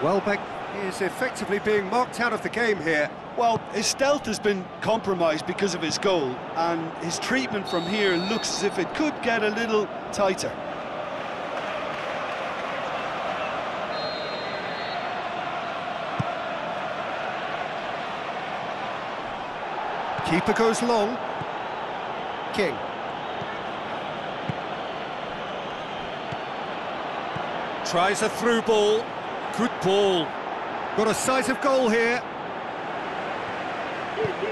Welbeck is effectively being marked out of the game here. Well, his stealth has been compromised because of his goal, and his treatment from here looks as if it could get a little tighter. Keeper goes long. King. Tries a through ball. Good ball. Got a sight of goal here.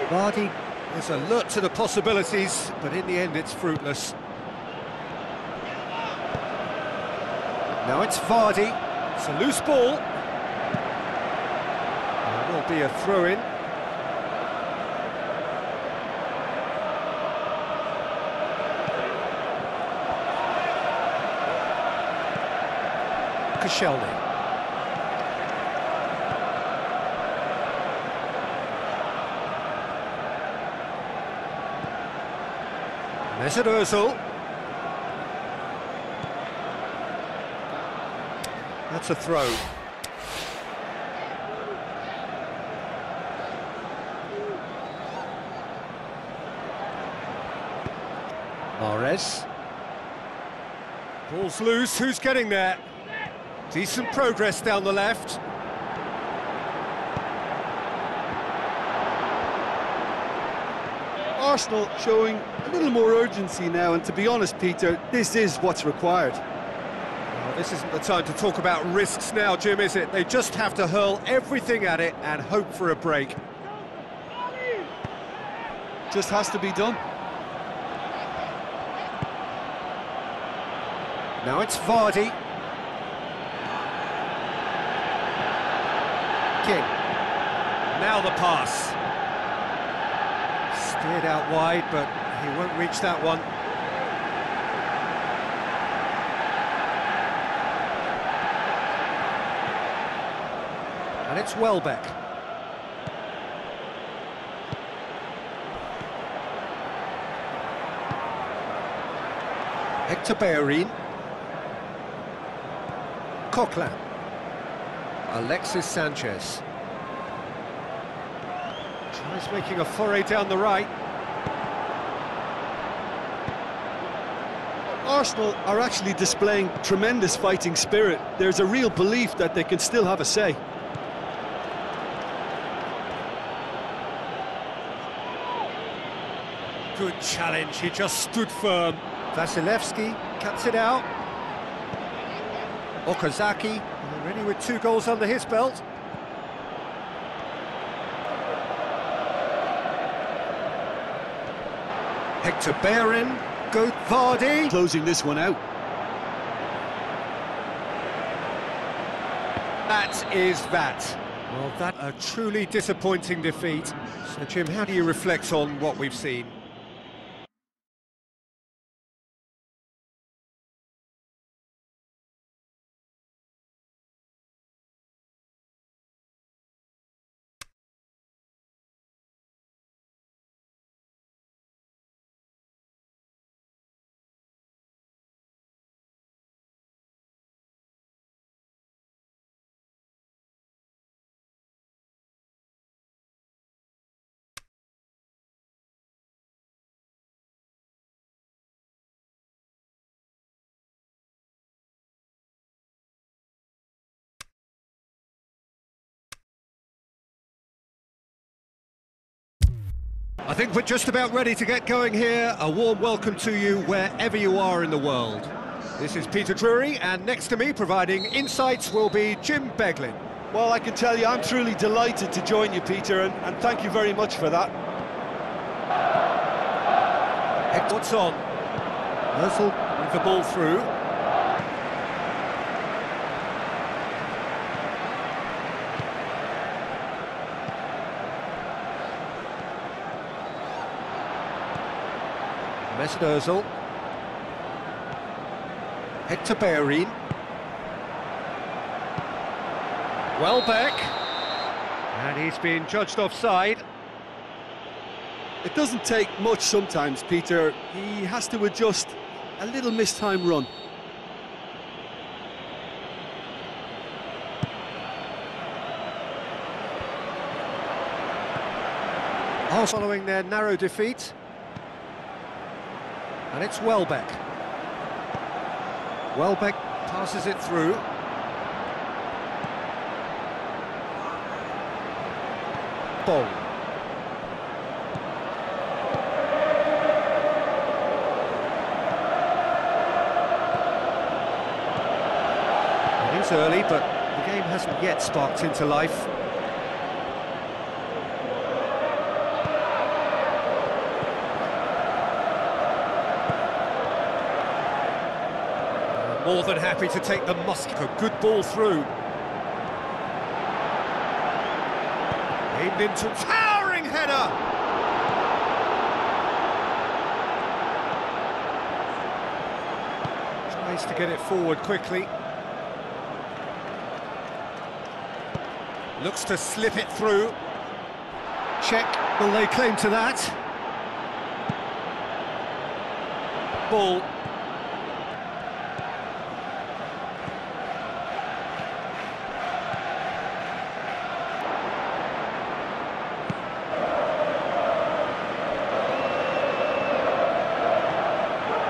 Vardy is alert to the possibilities, but in the end it's fruitless. Now it's Vardy. It's a loose ball. There will be a throw-in. Koscielny. Mesut Ozil. That's a throw. Torres. Ball's loose, who's getting there? Decent progress down the left. Arsenal showing a little more urgency now, and to be honest, Peter, this is what's required. Well, this isn't the time to talk about risks now, Jim, is it? They just have to hurl everything at it and hope for a break. Just has to be done. Now it's Vardy. King. Now the pass. Steered out wide, but he won't reach that one. And it's Welbeck. Hector Bellerin. Coquelin. Alexis Sanchez. Tries making a foray down the right. Arsenal are actually displaying tremendous fighting spirit. There's a real belief that they can still have a say. Good challenge, he just stood firm. Vasilevsky cuts it out. Okazaki, already with 2 goals under his belt. Hector Bellerin, go Vardy. Closing this one out. That is that. Well, that's a truly disappointing defeat. So, Jim, how do you reflect on what we've seen? I think we're just about ready to get going here. A warm welcome to you wherever you are in the world. This is Peter Drury, and next to me providing insights will be Jim Beglin. Well, I can tell you I'm truly delighted to join you, Peter, and thank you very much for that. What's on? Ozil with the ball through. Mesut Ozil. Hector Bellerin. Welbeck. And he's been judged offside. It doesn't take much sometimes, Peter. He has to adjust a little mistime run. Following their narrow defeat. And it's Welbeck. Welbeck passes it through. Bóng. It is early, but the game hasn't yet sparked into life. More than happy to take the musket. A good ball through. Aimed into towering header. Tries to get it forward quickly. Looks to slip it through. Check, will they claim to that? Ball.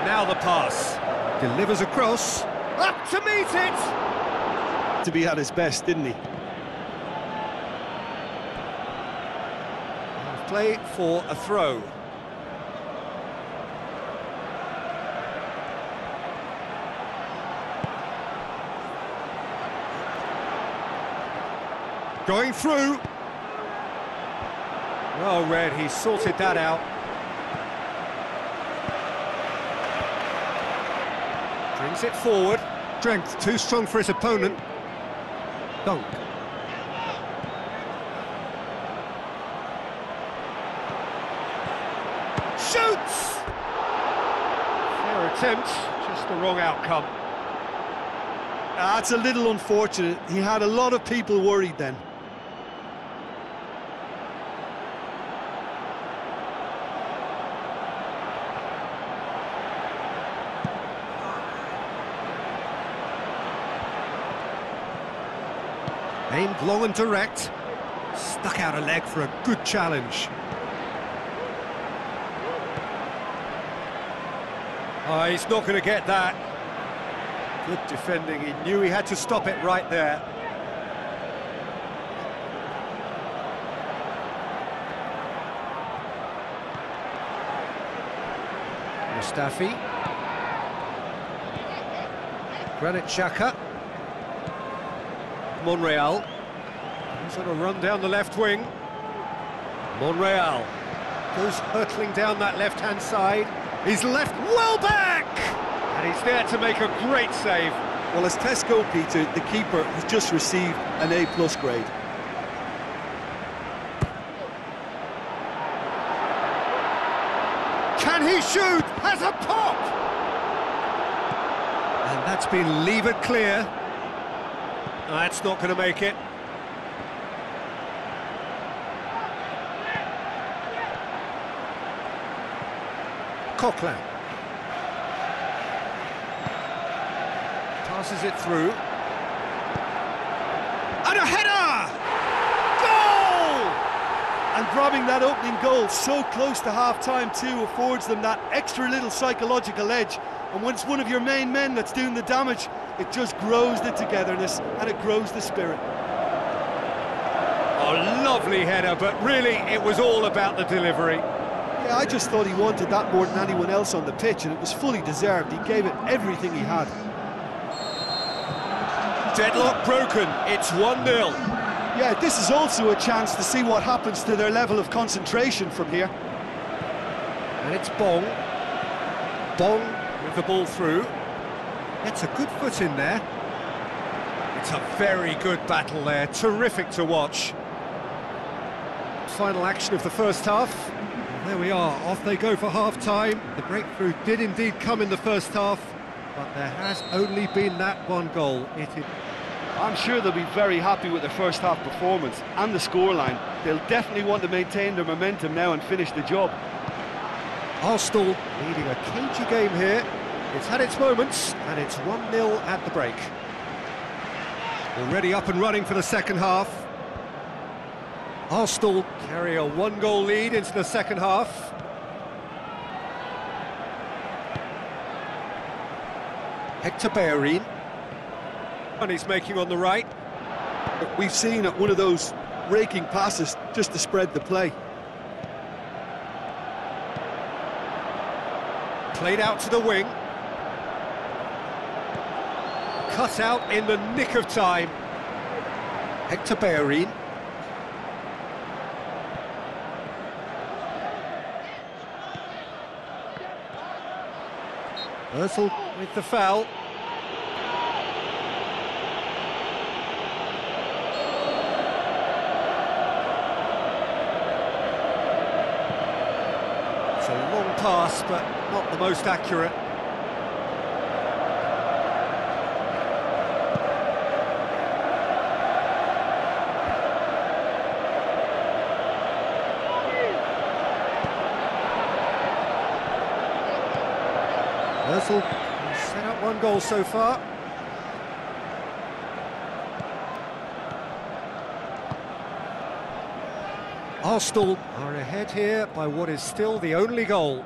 Now the pass. Delivers across. Up to meet it! To be at his best, didn't he? Play for a throw. Going through. Well read, he sorted that out. Brings it forward. Strength too strong for his opponent. Dunk. Shoots! Fair attempt, just the wrong outcome. That's a little unfortunate. He had a lot of people worried then. Aimed long and direct. Stuck out a leg for a good challenge. Oh, he's not going to get that. Good defending, he knew he had to stop it right there. Mustafi. Granit Xhaka. Monreal. He's on a run down the left wing. Monreal goes hurtling down that left-hand side. He's left well back! And he's there to make a great save. Well, as Tesco, Peter, the keeper has just received an A+ grade. Can he shoot? Has a pop! And that's been levered clear. That's not going to make it. Coquelin. Passes it through. And a header! Goal! And grabbing that opening goal so close to half-time too affords them that extra little psychological edge. And when it's one of your main men that's doing the damage, it just grows the togetherness and it grows the spirit. Oh, lovely header, but really it was all about the delivery. Yeah, I just thought he wanted that more than anyone else on the pitch, and it was fully deserved. He gave it everything he had. Deadlock broken, it's 1-0. Yeah, this is also a chance to see what happens to their level of concentration from here. And it's Bóng. Bóng with the ball through. Gets a good foot in there. It's a very good battle there, terrific to watch. Final action of the first half. And there we are, off they go for half-time. The breakthrough did indeed come in the first half, but there has only been that one goal. I'm sure they'll be very happy with their first half performance and the scoreline. They'll definitely want to maintain their momentum now and finish the job. Arsenal leading a cagey game here. It's had its moments, and it's 1-0 at the break. Already up and running for the second half. Arsenal carry a 1-goal lead into the second half. Hector Bellerin. And he's making on the right. We've seen one of those raking passes just to spread the play. Played out to the wing. Cut out in the nick of time. Hector Bellerin. Ozil with the foul. It's a long pass, but not the most accurate. Newcastle set up one goal so far. Arsenal are ahead here by what is still the only goal.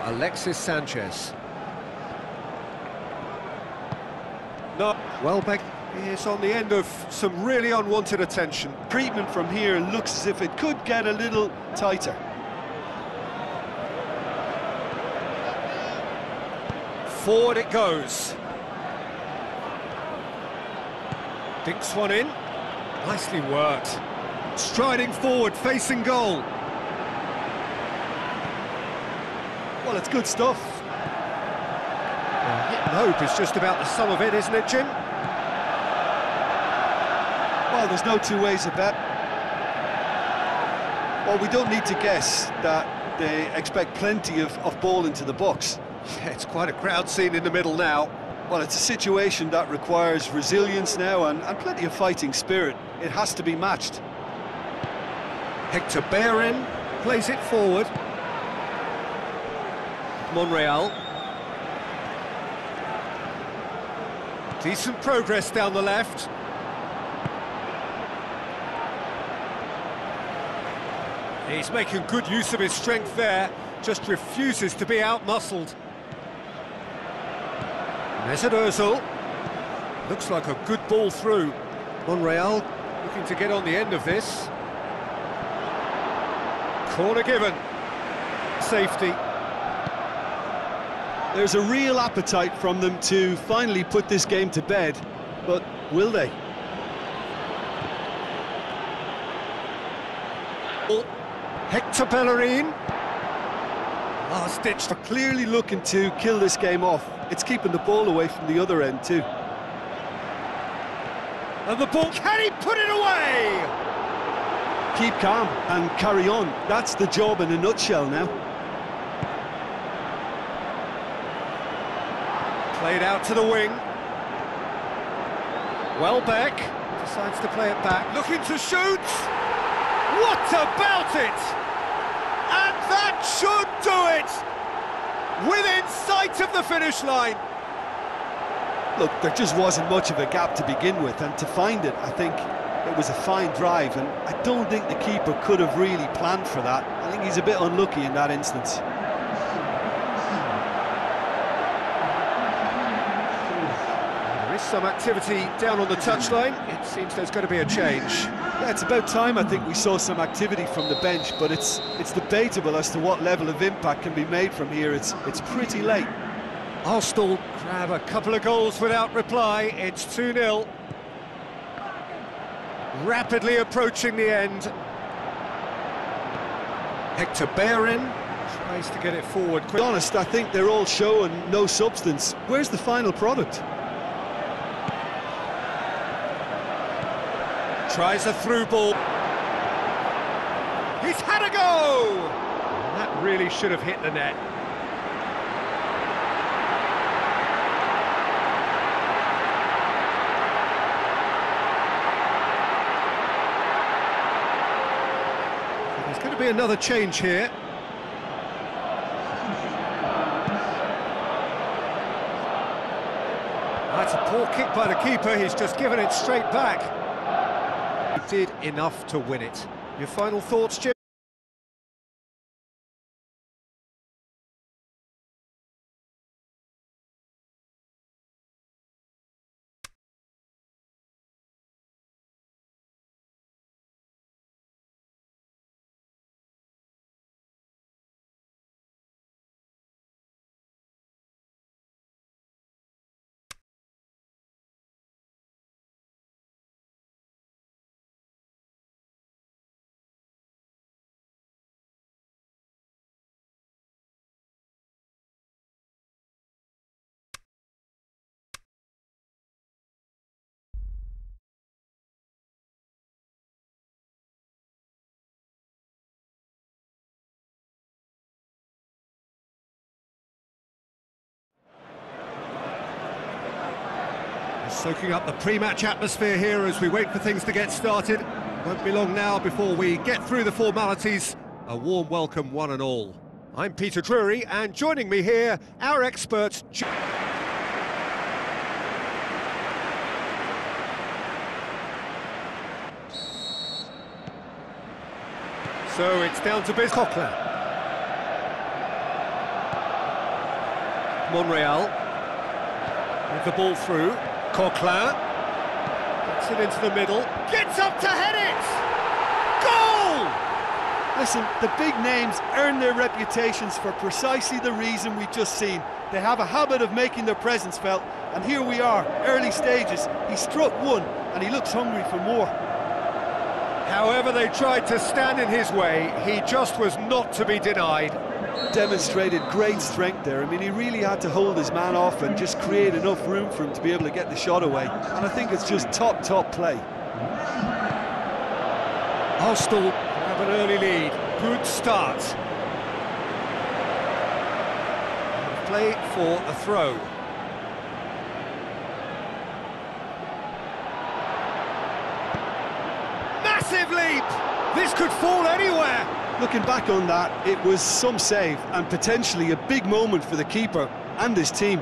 Alexis Sanchez. No. Welbeck is on the end of some really unwanted attention. Treatment from here looks as if it could get a little tighter. Forward it goes. Dinks one in. Nicely worked. Striding forward, facing goal. Well, it's good stuff. Hit and hope is just about the sum of it, isn't it, Jim? Well, there's no two ways about it. Well, we don't need to guess that they expect plenty of ball into the box. Yeah, it's quite a crowd scene in the middle now. Well, it's a situation that requires resilience now and plenty of fighting spirit. It has to be matched. Hector Bellerin plays it forward. Monreal. Decent progress down the left. He's making good use of his strength there, just refuses to be out-muscled. Mesut Ozil. Looks like a good ball through. Monreal looking to get on the end of this. Corner given. Safety. There's a real appetite from them to finally put this game to bed, but will they? Hector Bellerin. Last ditch, they're clearly looking to kill this game off. It's keeping the ball away from the other end too. And the ball, can he put it away? Keep calm and carry on. That's the job in a nutshell now. Played out to the wing. Welbeck decides to play it back. Looking to shoot. What about it? And that should do it! Within sight of the finish line. Look, there just wasn't much of a gap to begin with, and to find it, I think it was a fine drive, and I don't think the keeper could have really planned for that. I think he's a bit unlucky in that instance. There is some activity down on the touchline. It seems there's going to be a change. Yeah, it's about time I think we saw some activity from the bench, but it's debatable as to what level of impact can be made from here. It's pretty late. Arsenal grab a couple of goals without reply. It's 2-0. Rapidly approaching the end. Hector Bellerin tries to get it forward. To be honest, I think they're all show and no substance. Where's the final product? Tries a through ball. He's had a go! And that really should have hit the net. There's going to be another change here. That's a poor kick by the keeper. He's just given it straight back. Did enough to win it. Your final thoughts, Jim? Soaking up the pre-match atmosphere here as we wait for things to get started. Won't be long now before we get through the formalities A warm welcome, one and all. I'm Peter Drury, and joining me here, our expert... So it's down to Kokla. Monreal. With the ball through. Coquelin. Gets it into the middle. Gets up to head it! Goal! Listen, the big names earn their reputations for precisely the reason we've just seen. They have a habit of making their presence felt, and here we are, early stages. He struck one, and he looks hungry for more. However they tried to stand in his way, he just was not to be denied. Demonstrated great strength there. I mean, he really had to hold his man off and just create enough room for him to be able to get the shot away. And I think it's just top play. Arsenal have an early lead. Good start. Play for a throw. Massive leap! This could fall anywhere! Looking back on that, it was some save and potentially a big moment for the keeper and his team.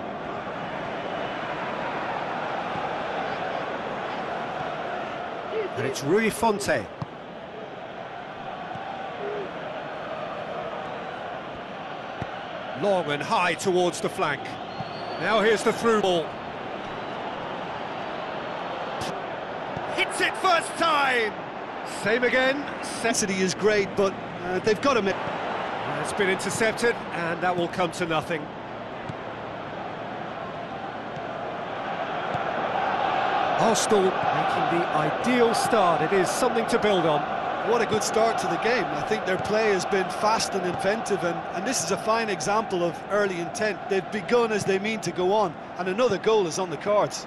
And it's Rui Fonte. Long and high towards the flank. Now here's the through ball. Hits it first time! Same again. Intensity is great, but they've got to make... It's been intercepted, and that will come to nothing. Arsenal making the ideal start. It is something to build on. What a good start to the game. I think their play has been fast and inventive, and this is a fine example of early intent. They've begun as they mean to go on, and another goal is on the cards.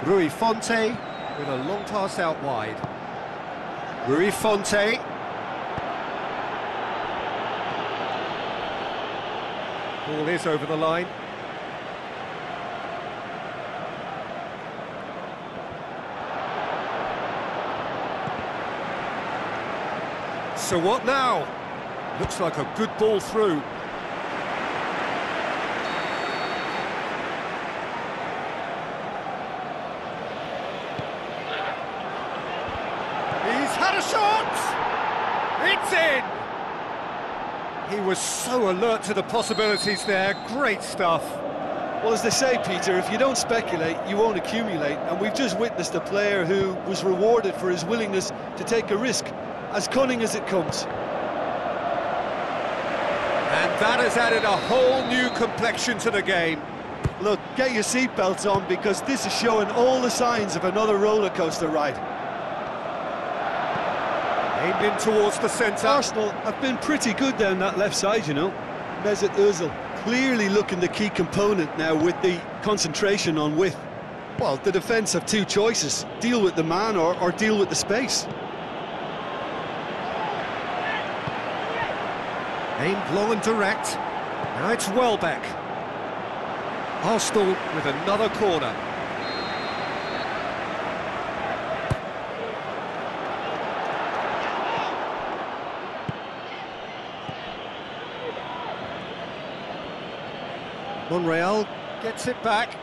Rui Fonte with a long pass out wide. Rui Fonte. Ball is over the line. So what now? Looks like a good ball through. He's had a shot! It's in! He was so alert to the possibilities there. Great stuff. Well, as they say, Peter, if you don't speculate, you won't accumulate. And we've just witnessed a player who was rewarded for his willingness to take a risk, as cunning as it comes. And that has added a whole new complexion to the game. Look, get your seatbelts on, because this is showing all the signs of another roller coaster ride. Aimed in towards the centre. Arsenal have been pretty good down that left side, you know. Mesut Ozil clearly looking the key component now with the concentration on width. Well, the defence have two choices: deal with the man or deal with the space. Aimed long and direct. Now it's Welbeck. Arsenal with another corner. Monreal gets it back.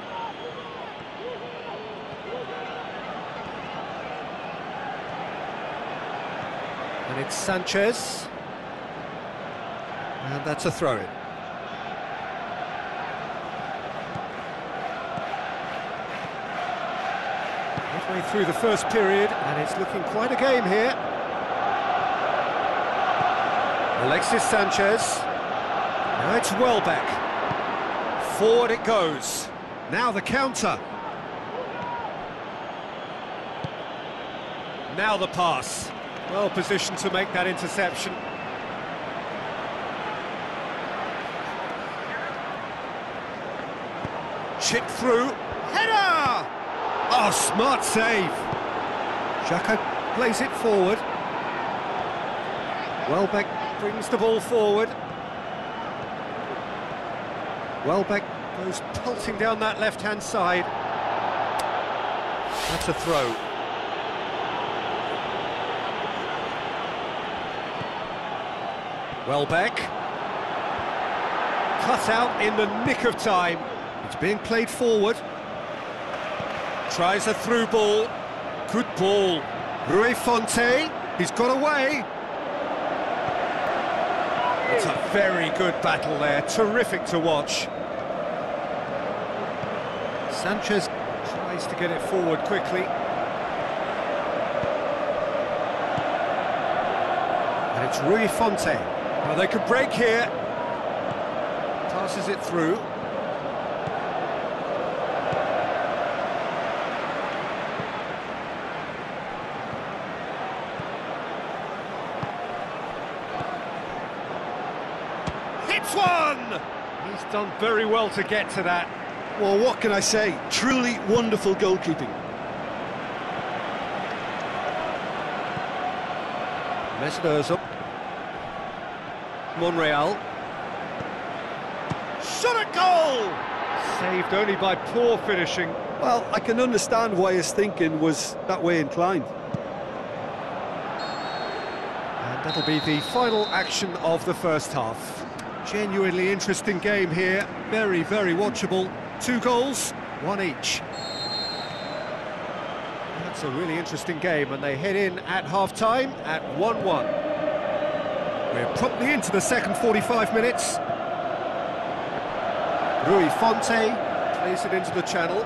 And it's Sanchez. And that's a throw-in. Midway through the first period, and it's looking quite a game here. Alexis Sanchez. Now it's Welbeck. Forward it goes. Now the counter. Now the pass. Well positioned to make that interception. Chip through. Header! Oh, smart save. Xhaka plays it forward. Welbeck brings the ball forward. Welbeck goes pelting down that left-hand side. That's a throw. Welbeck. Cut out in the nick of time. It's being played forward. Tries a through ball. Good ball. Rui Fonte. He's got away. It's a very good battle there. Terrific to watch. Sanchez tries to get it forward quickly. And it's Rui Fonte. Well, they could break here. Passes it through. Hits one! He's done very well to get to that. Well, what can I say? Truly wonderful goalkeeping. Mesut Ozil. Monreal. Shot at goal! Saved only by poor finishing. Well, I can understand why his thinking was that way inclined. And that'll be the final action of the first half. Genuinely interesting game here. Very, very watchable. 2 goals, 1 each. That's a really interesting game, and they head in at half-time at 1-1. We're promptly into the second 45 minutes. Rui Fonte plays it into the channel.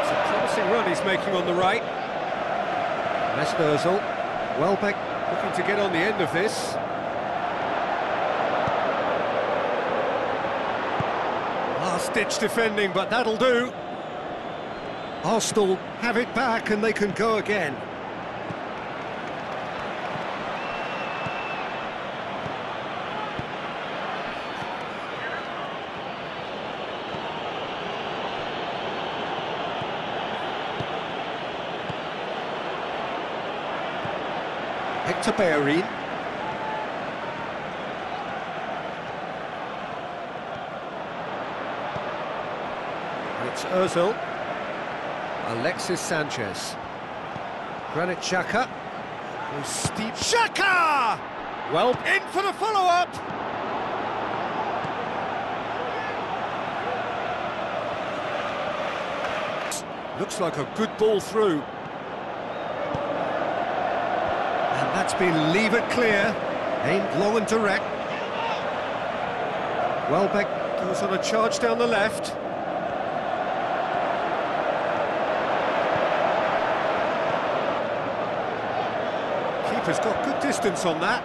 It's a promising run he's making on the right. Mesut Ozil. Welbeck looking to get on the end of this. Last-ditch defending, but that'll do. Arsenal have it back and they can go again. Hector Bellerin. It's Ozil. Alexis Sanchez. Granit Xhaka. Steep Xhaka! Well, in for the follow-up. Looks like a good ball through. And that's been levered clear. Aimed long and direct. Welbeck goes on a charge down the left. Keeper's got good distance on that.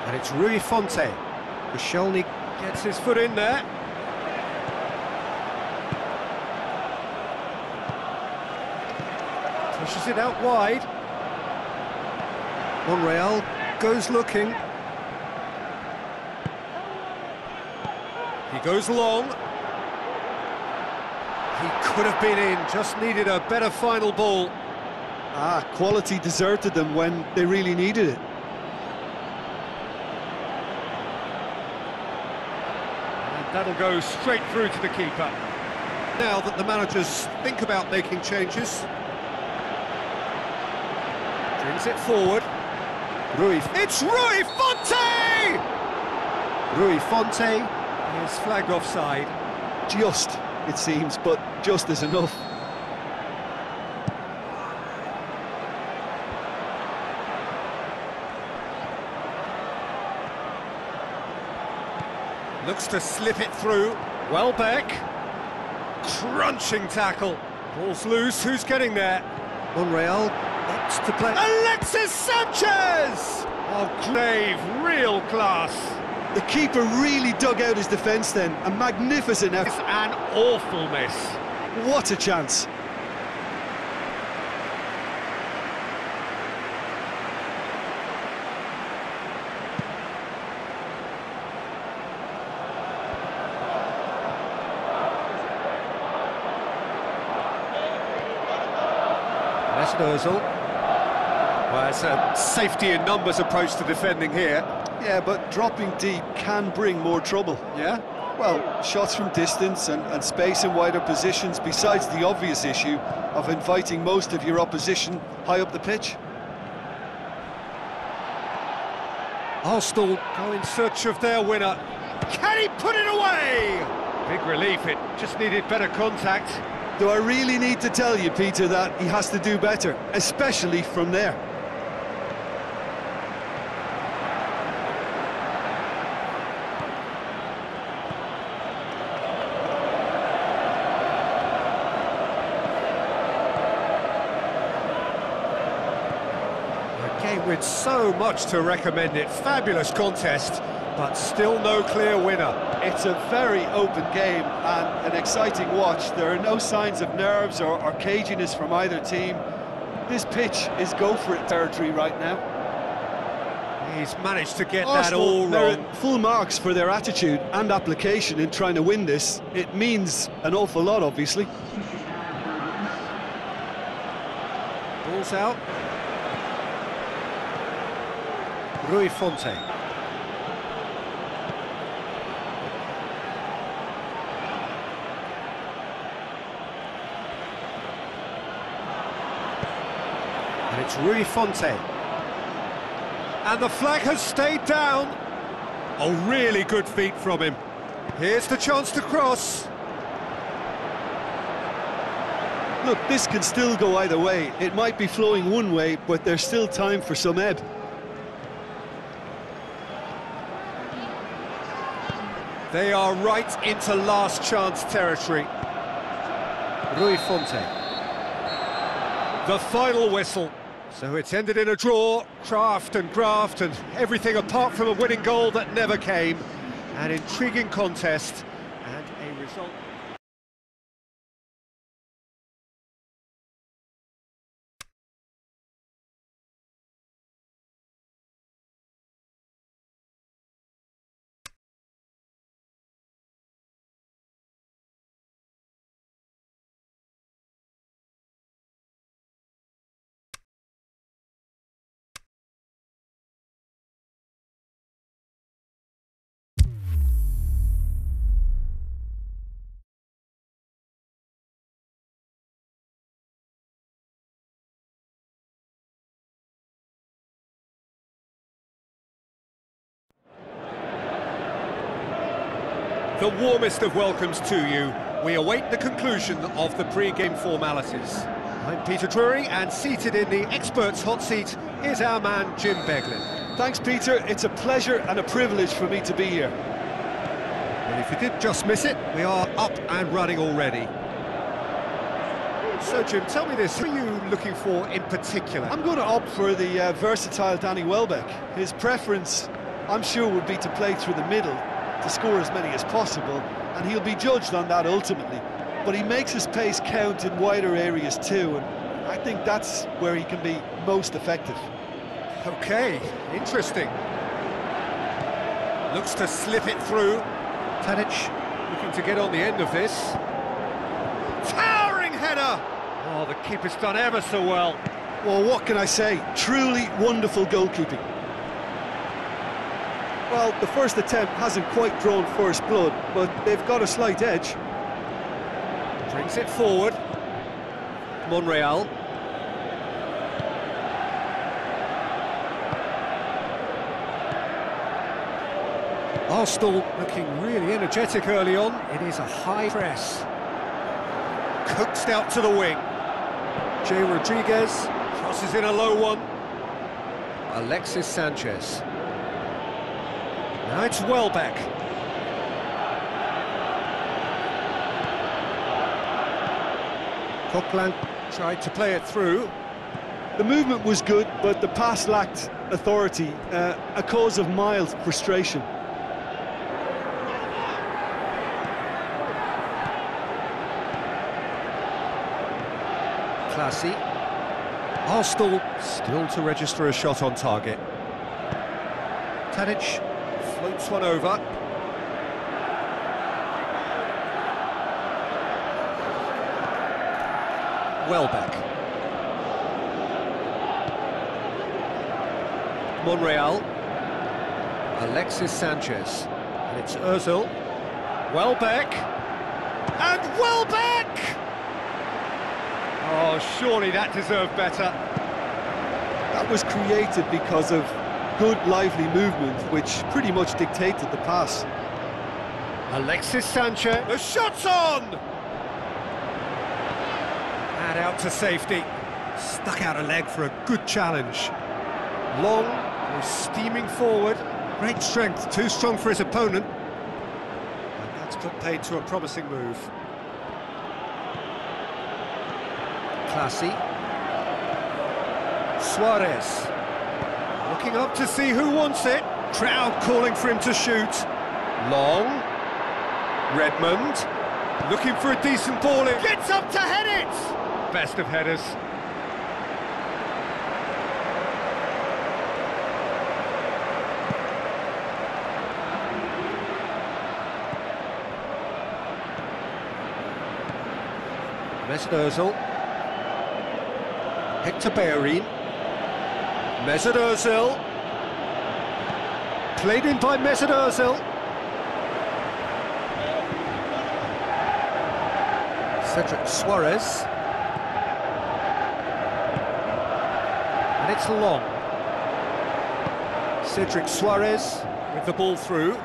And it's Rui Fonte. Koscielny gets his foot in there. Pushes it out wide. Monreal goes looking. He goes long. He could have been in, just needed a better final ball. Quality deserted them when they really needed it. And that'll go straight through to the keeper. Now that the managers think about making changes. Brings it forward. It's Rui Fonte! Rui Fonte is flagged offside. Just, it seems, but just is enough. Looks to slip it through. Welbeck. Crunching tackle. Ball's loose. Who's getting there? Monreal opts to play. Alexis Sanchez! Oh, grave, real class. The keeper really dug out his defence then. A magnificent effort. It's an awful miss. What a chance. Mesut Ozil. Well, it's a safety in numbers approach to defending here. Yeah, but dropping deep can bring more trouble. Yeah? Well, shots from distance and space in wider positions, besides the obvious issue of inviting most of your opposition high up the pitch. Arsenal go in search of their winner. Can he put it away? Big relief, it just needed better contact. Do I really need to tell you, Peter, that he has to do better, especially from there? A game with so much to recommend it. Fabulous contest, but still no clear winner. It's a very open game and an exciting watch. There are no signs of nerves or caginess from either team. This pitch is go-for-it territory right now. He's managed to get Arsenal that all merit wrong. full marks for their attitude and application in trying to win this. It means an awful lot, obviously. Ball's out. Rui Fonte. And it's Rui Fonte. And the flag has stayed down. Oh, really good feet from him. Here's the chance to cross. Look, this can still go either way. It might be flowing one way, but there's still time for some ebb. They are right into last chance territory. Rui Fonte. The final whistle. So it's ended in a draw, craft and graft and everything apart from a winning goal that never came. An intriguing contest and a result. The warmest of welcomes to you. We await the conclusion of the pre-game formalities. I'm Peter Drury, and seated in the experts' hot seat is our man Jim Beglin. Thanks, Peter. It's a pleasure and a privilege for me to be here. And if you did just miss it, we are up and running already. So, Jim, tell me this, who are you looking for in particular? I'm going to opt for the versatile Danny Welbeck. His preference, I'm sure, would be to play through the middle, to score as many as possible, and he'll be judged on that ultimately. But he makes his pace count in wider areas too, and I think that's where he can be most effective. Okay, interesting. Looks to slip it through. Tadic looking to get on the end of this. Towering header! Oh, the keeper's done ever so well. Well, what can I say? Truly wonderful goalkeeping. Well, the first attempt hasn't quite drawn first blood, but they've got a slight edge. Brings it forward. Monreal. Arsenal looking really energetic early on. It is a high press. Coaxed out to the wing. Jay Rodriguez crosses in a low one. Alexis Sanchez. Now it's Welbeck. Coquelin tried to play it through. The movement was good, but the pass lacked authority, a cause of mild frustration. Classy. Arsenal still to register a shot on target. Tadic floats one over. Welbeck. Monreal. Alexis Sanchez. And it's Ozil. Welbeck. And Welbeck! Oh, surely that deserved better. That was created because of good, lively movement, which pretty much dictated the pass. Alexis Sanchez. The shot's on! And out to safety. Stuck out a leg for a good challenge. Long, goes steaming forward. Great strength, too strong for his opponent. And that's put paid to a promising move. Classy. Suarez. Looking up to see who wants it. Crowd calling for him to shoot. Long. Redmond. Looking for a decent ball in. Gets up to head it! Best of headers. Mesut Ozil. Hector Bellerin. Mesut Ozil. Played in by Mesut Ozil. Cedric Suarez. And it's Long. Cedric Suarez with the ball through.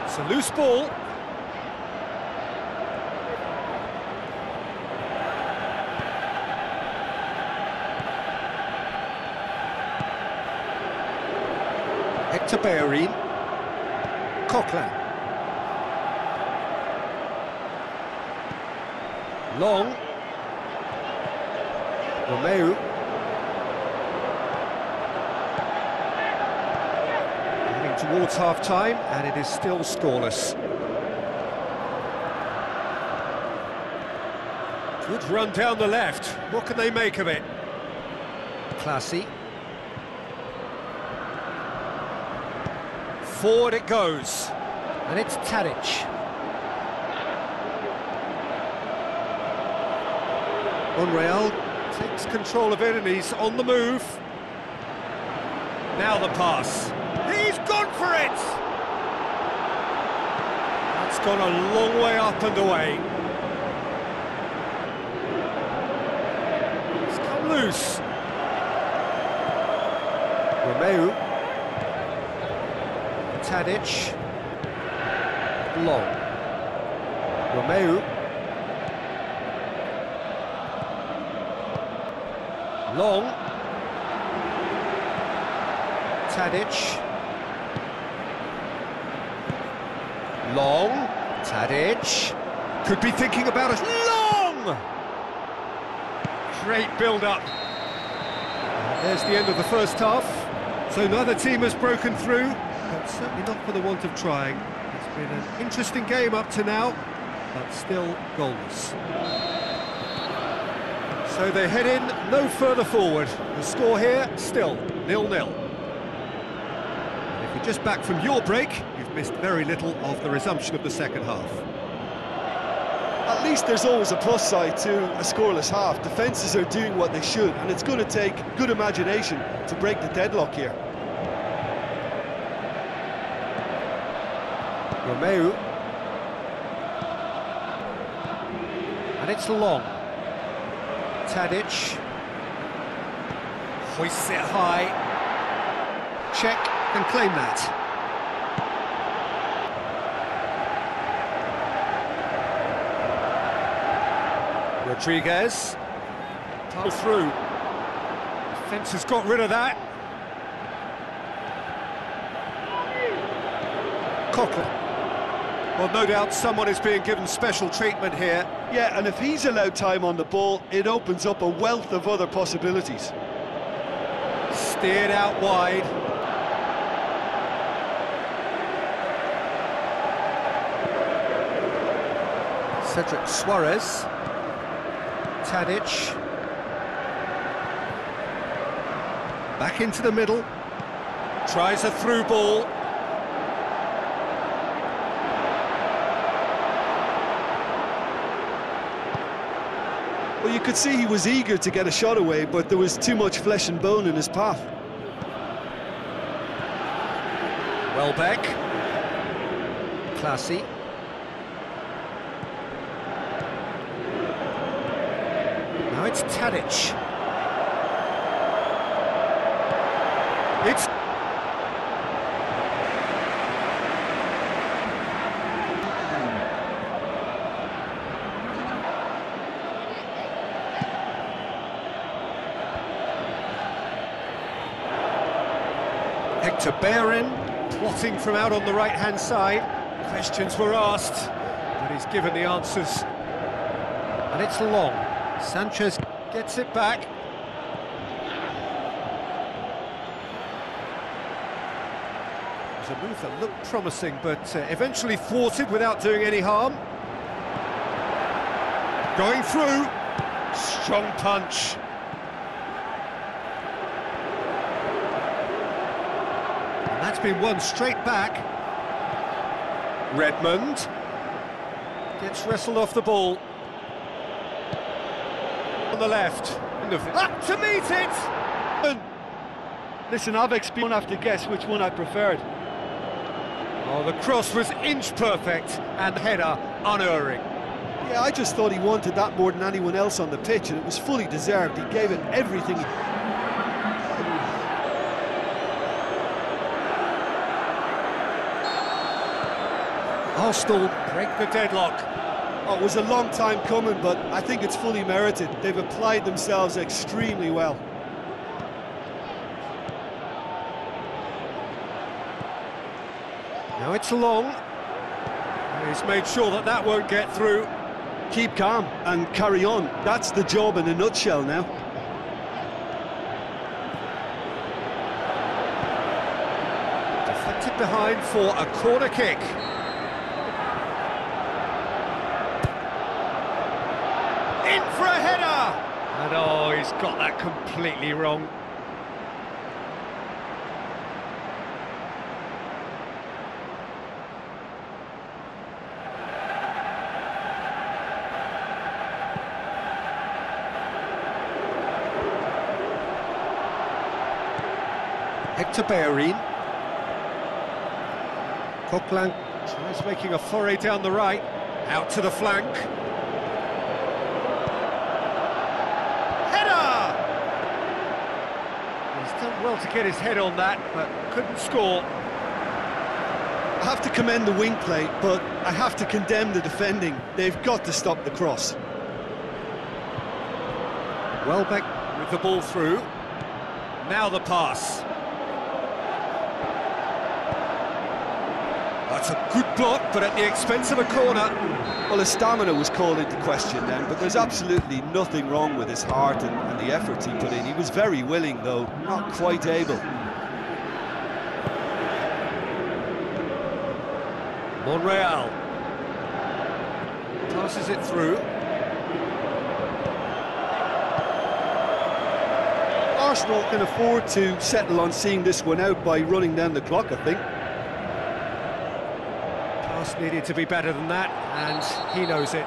It's a loose ball. Hector Bellerin. Coquelin. Long. Romeu. Heading towards half-time, and it is still scoreless. Good run down the left. What can they make of it? Classy. Forward it goes. And it's Tadic. Monreal takes control of it and he's on the move. Now the pass. He's gone for it! That's gone a long way up and away. It's come loose. Romeu. Tadic. Long. Romeu. Long. Tadic. Long. Tadic. Could be thinking about it. Long! Great build-up. There's the end of the first half. So neither team has broken through, but certainly not for the want of trying. It's been an interesting game up to now, but still goalless. So they head in no further forward. The score here, still 0-0. And if you're just back from your break, you've missed very little of the resumption of the second half. At least there's always a plus side to a scoreless half. Defences are doing what they should, and it's going to take good imagination to break the deadlock here. Romeu. And it's Long. Tadic. Hoists it high. Check and claim that. Rodriguez. Pull through. Defence has got rid of that. Coquelin. Well, no doubt someone is being given special treatment here. Yeah, and if he's allowed time on the ball, it opens up a wealth of other possibilities. Steered out wide. Cedric Suarez. Tadic. Back into the middle. Tries a through ball. Well, you could see he was eager to get a shot away, but there was too much flesh and bone in his path. Welbeck. classy. Now it's Tadic. It's... Hector Bellerin, plotting from out on the right-hand side. Questions were asked, but he's given the answers. And it's long. Sanchez gets it back. It was a move that looked promising, but eventually thwarted without doing any harm. Going through. Strong punch. And that's been won straight back. Redmond gets wrestled off the ball. On the left. Up to meet it! Listen, I've experienced, I have to guess which one I preferred. Oh, the cross was inch perfect and the header unerring. Yeah, I just thought he wanted that more than anyone else on the pitch, and it was fully deserved. He gave it everything. Arsenal break the deadlock. Oh, it was a long time coming, but I think it's fully merited. They've applied themselves extremely well. Now it's long. He's made sure that that won't get through. Keep calm and carry on. That's the job in a nutshell now. Deflected behind for a corner kick. In for a header! And oh, he's got that completely wrong. Hector Bellerin. Coquelin tries making a foray down the right, out to the flank. Header! He's done well to get his head on that, but couldn't score. I have to commend the wing play, but I have to condemn the defending. They've got to stop the cross. Welbeck with the ball through. Now the pass. That's a good block, but at the expense of a corner. Well, his stamina was called into question then, but there's absolutely nothing wrong with his heart and the efforts he put in. He was very willing, though, not quite able. Monreal passes it through. Arsenal can afford to settle on seeing this one out by running down the clock, I think. Pass needed to be better than that, and he knows it.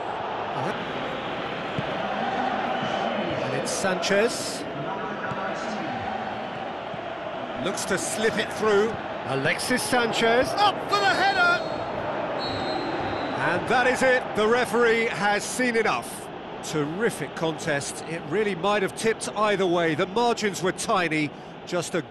And it's Sanchez. Looks to slip it through. Alexis Sanchez, up for the header! And that is it, the referee has seen enough. Terrific contest, it really might have tipped either way. The margins were tiny, just a...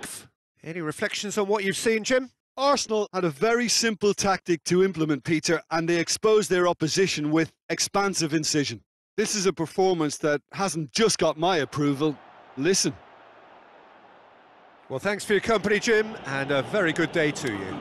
Any reflections on what you've seen, Jim? Arsenal had a very simple tactic to implement, Peter, and they exposed their opposition with expansive incision. This is a performance that hasn't just got my approval. Listen. Well, thanks for your company, Jim, and a very good day to you.